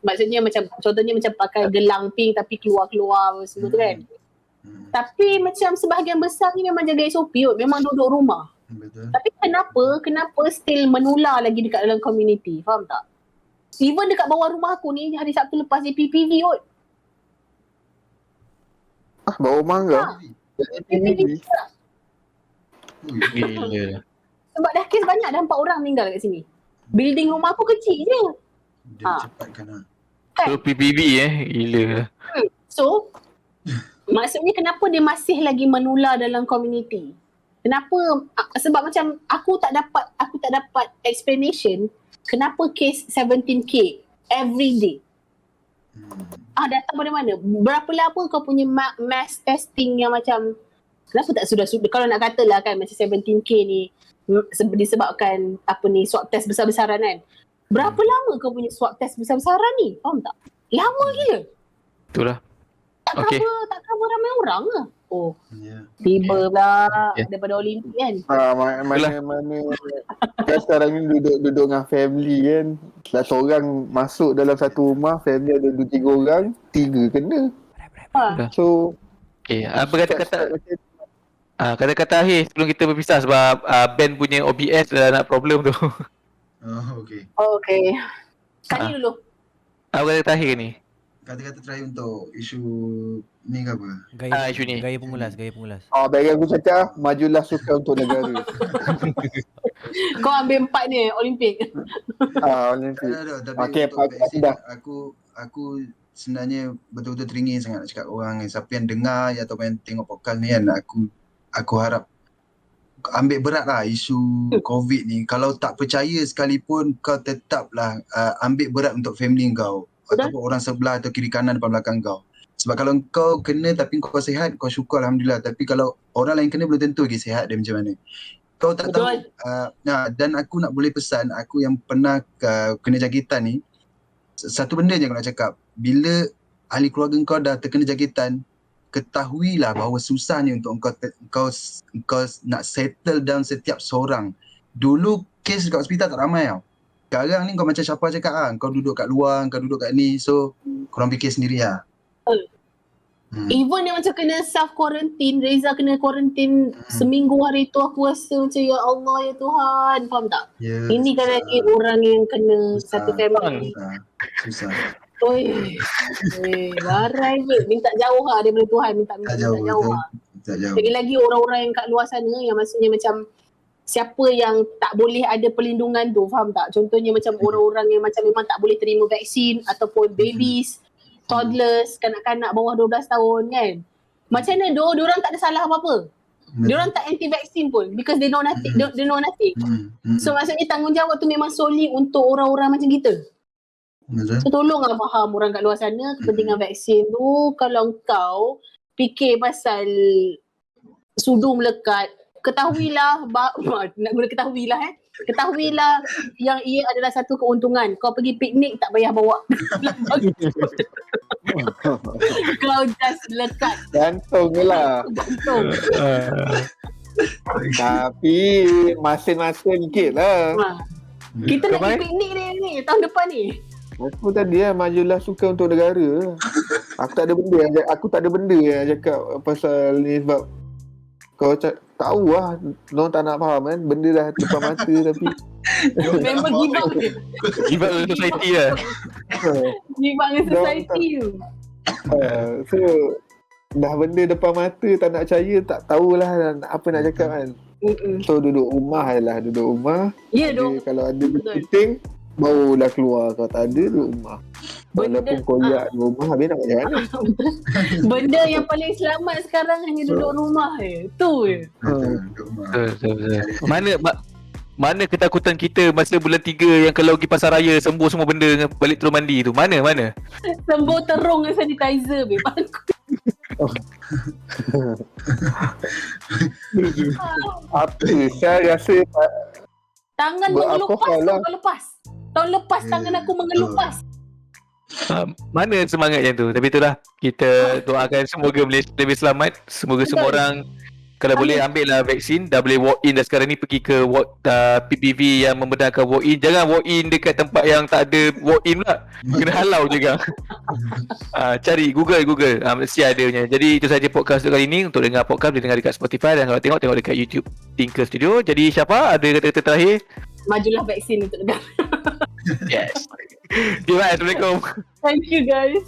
maksudnya macam contohnya macam pakai gelang pink tapi keluar semua tu kan. Tapi macam sebahagian besar ni memang jaga SOP kot, memang duduk rumah. Betul. Tapi kenapa still menular lagi dekat dalam community, faham tak? Even dekat bawah rumah aku ni hari Sabtu lepas dia PPV kot. Bawah rumah kau? PPV tak? Gila. Sebab dah kes banyak, dah 4 orang meninggal kat sini. Building rumah aku kecil je. Dia cepatkan lah. So PPV gila. So, maksudnya kenapa dia masih lagi menular dalam community? Kenapa? Sebab macam aku tak dapat explanation kenapa kes 17K every day. Datang dari mana? Berapa lama kau punya mass testing yang macam kenapa tak sudah kalau nak katalah kan macam 17K ni disebabkan swab test besar-besaran kan. Berapa lama kau punya swab test besar-besaran ni? Faham tak? Lama gila. Betul lah. Tak Okay. cover ramai orang ke? Oh, Ya. tiba pula Yeah. daripada Olimpik kan. Mana kan sekarang ni duduk dengan family kan. Seorang masuk dalam satu rumah, family ada 2-3 orang, 3 kena. So Okay, apa kata-kata akhir sebelum kita berpisah sebab Ben punya OBS dah nak problem tu. Okay. Okay. Tanya dulu. Apa kata akhir ni? Kata-kata terakhir untuk isu ni ke apa? Isu ni. Gaya pengulas. bagi aku cakap, majulah sukan untuk negara. Kau ambil 4 ni Olimpik. Olimpik. Ada, tapi Okay, untuk vaksin dah. aku sebenarnya betul-betul teringin sangat nak cakap orang ni. Siapa yang dengar atau yang tengok podcast ni kan, aku harap ambil berat lah isu COVID ni. Kalau tak percaya sekalipun, kau tetaplah ambil berat untuk family kau. Ataupun orang sebelah atau kiri kanan depan belakang kau. Sebab kalau kau kena tapi kau sihat, kau syukur Alhamdulillah. Tapi kalau orang lain kena, belum tentu lagi sihat dia macam mana. Kau tak tahu. Dan aku nak boleh pesan, aku yang pernah kena jangkitan ni, satu benda je aku nak cakap. Bila ahli keluarga kau dah terkena jangkitan, ketahuilah bahawa susahnya untuk kau nak settle down setiap seorang. Dulu kes dekat hospital tak ramai tau. Sekarang ni kau macam siapa cakap kau duduk kat luar, kau duduk kat ni, so korang fikir sendiri lah. Even yang macam kena self quarantine, Reza kena quarantine seminggu hari tu, aku rasa macam ya Allah ya Tuhan, faham tak? Yeah, ini kan lagi orang yang kena satu family. Susah. Oi, barai je, minta jauh lah daripada Tuhan, minta jauh lah. Lagi-lagi orang-orang yang kat luar sana yang maksudnya macam siapa yang tak boleh ada perlindungan tu, faham tak? Contohnya macam orang-orang yang macam memang tak boleh terima vaksin ataupun babies, toddlers, kanak-kanak bawah 12 tahun kan. Macam mana diorang tak ada salah apa-apa. Diorang tak anti-vaksin pun because they know nothing. They know nothing. So maksudnya tanggungjawab tu memang solely untuk orang-orang macam kita. So tolonglah faham orang kat luar sana kepentingan vaksin tu. Kalau kau fikir pasal sudu melekat, ketahuilah nak guna ketahuilah yang ia adalah satu keuntungan. Kau pergi piknik tak payah bawa kau just lekat gantung je lah. Tapi masing-masing sikit lah. Kita nak pergi piknik ni tahun depan ni. Aku tadi majulah sukan untuk negara. Aku tak ada benda yang cakap pasal ni sebab kau tahu lah, diorang tak nak faham kan, benda dah depan mata tapi member give up je. Give up dengan society lah. Give up dengan society tu. So dah benda depan mata, tak nak percaya, tak tahulah apa nak cakap kan. So duduk rumah je lah, duduk rumah. Ya dong. Kalau ada meeting barulah keluar, kalau tak ada duduk rumah. Walaupun koyak di rumah, habis nak macam mana? Benda yang paling selamat sekarang hanya duduk rumah je. Tu je. Betul. Mana ketakutan kita masa bulan 3 yang kalau pergi pasar raya sembuh semua benda balik terus mandi tu? Mana? Sembuh terung dengan sanitizer babe. Apa? Saya rasa Tangan mengelupas tahun lepas tangan aku mengelupas. Mana semangat yang tu? Tapi itulah, kita doakan semoga Malaysia lebih selamat. Semoga semua orang kalau boleh ambil lah vaksin. Dah boleh walk in dah sekarang ni, pergi ke PPV yang membenarkan walk in. Jangan walk in dekat tempat yang tak ada walk in pula. Kena halau juga. Cari Google mesti ada punya. Jadi itu saja podcast untuk kali ni. Untuk dengar podcast boleh dengar dekat Spotify, dan kalau tengok dekat YouTube Tinker Studio. Jadi siapa ada kata-kata terakhir? Majulah vaksin untuk negara. Yes. Okay, bye. Assalamualaikum. Thank you guys.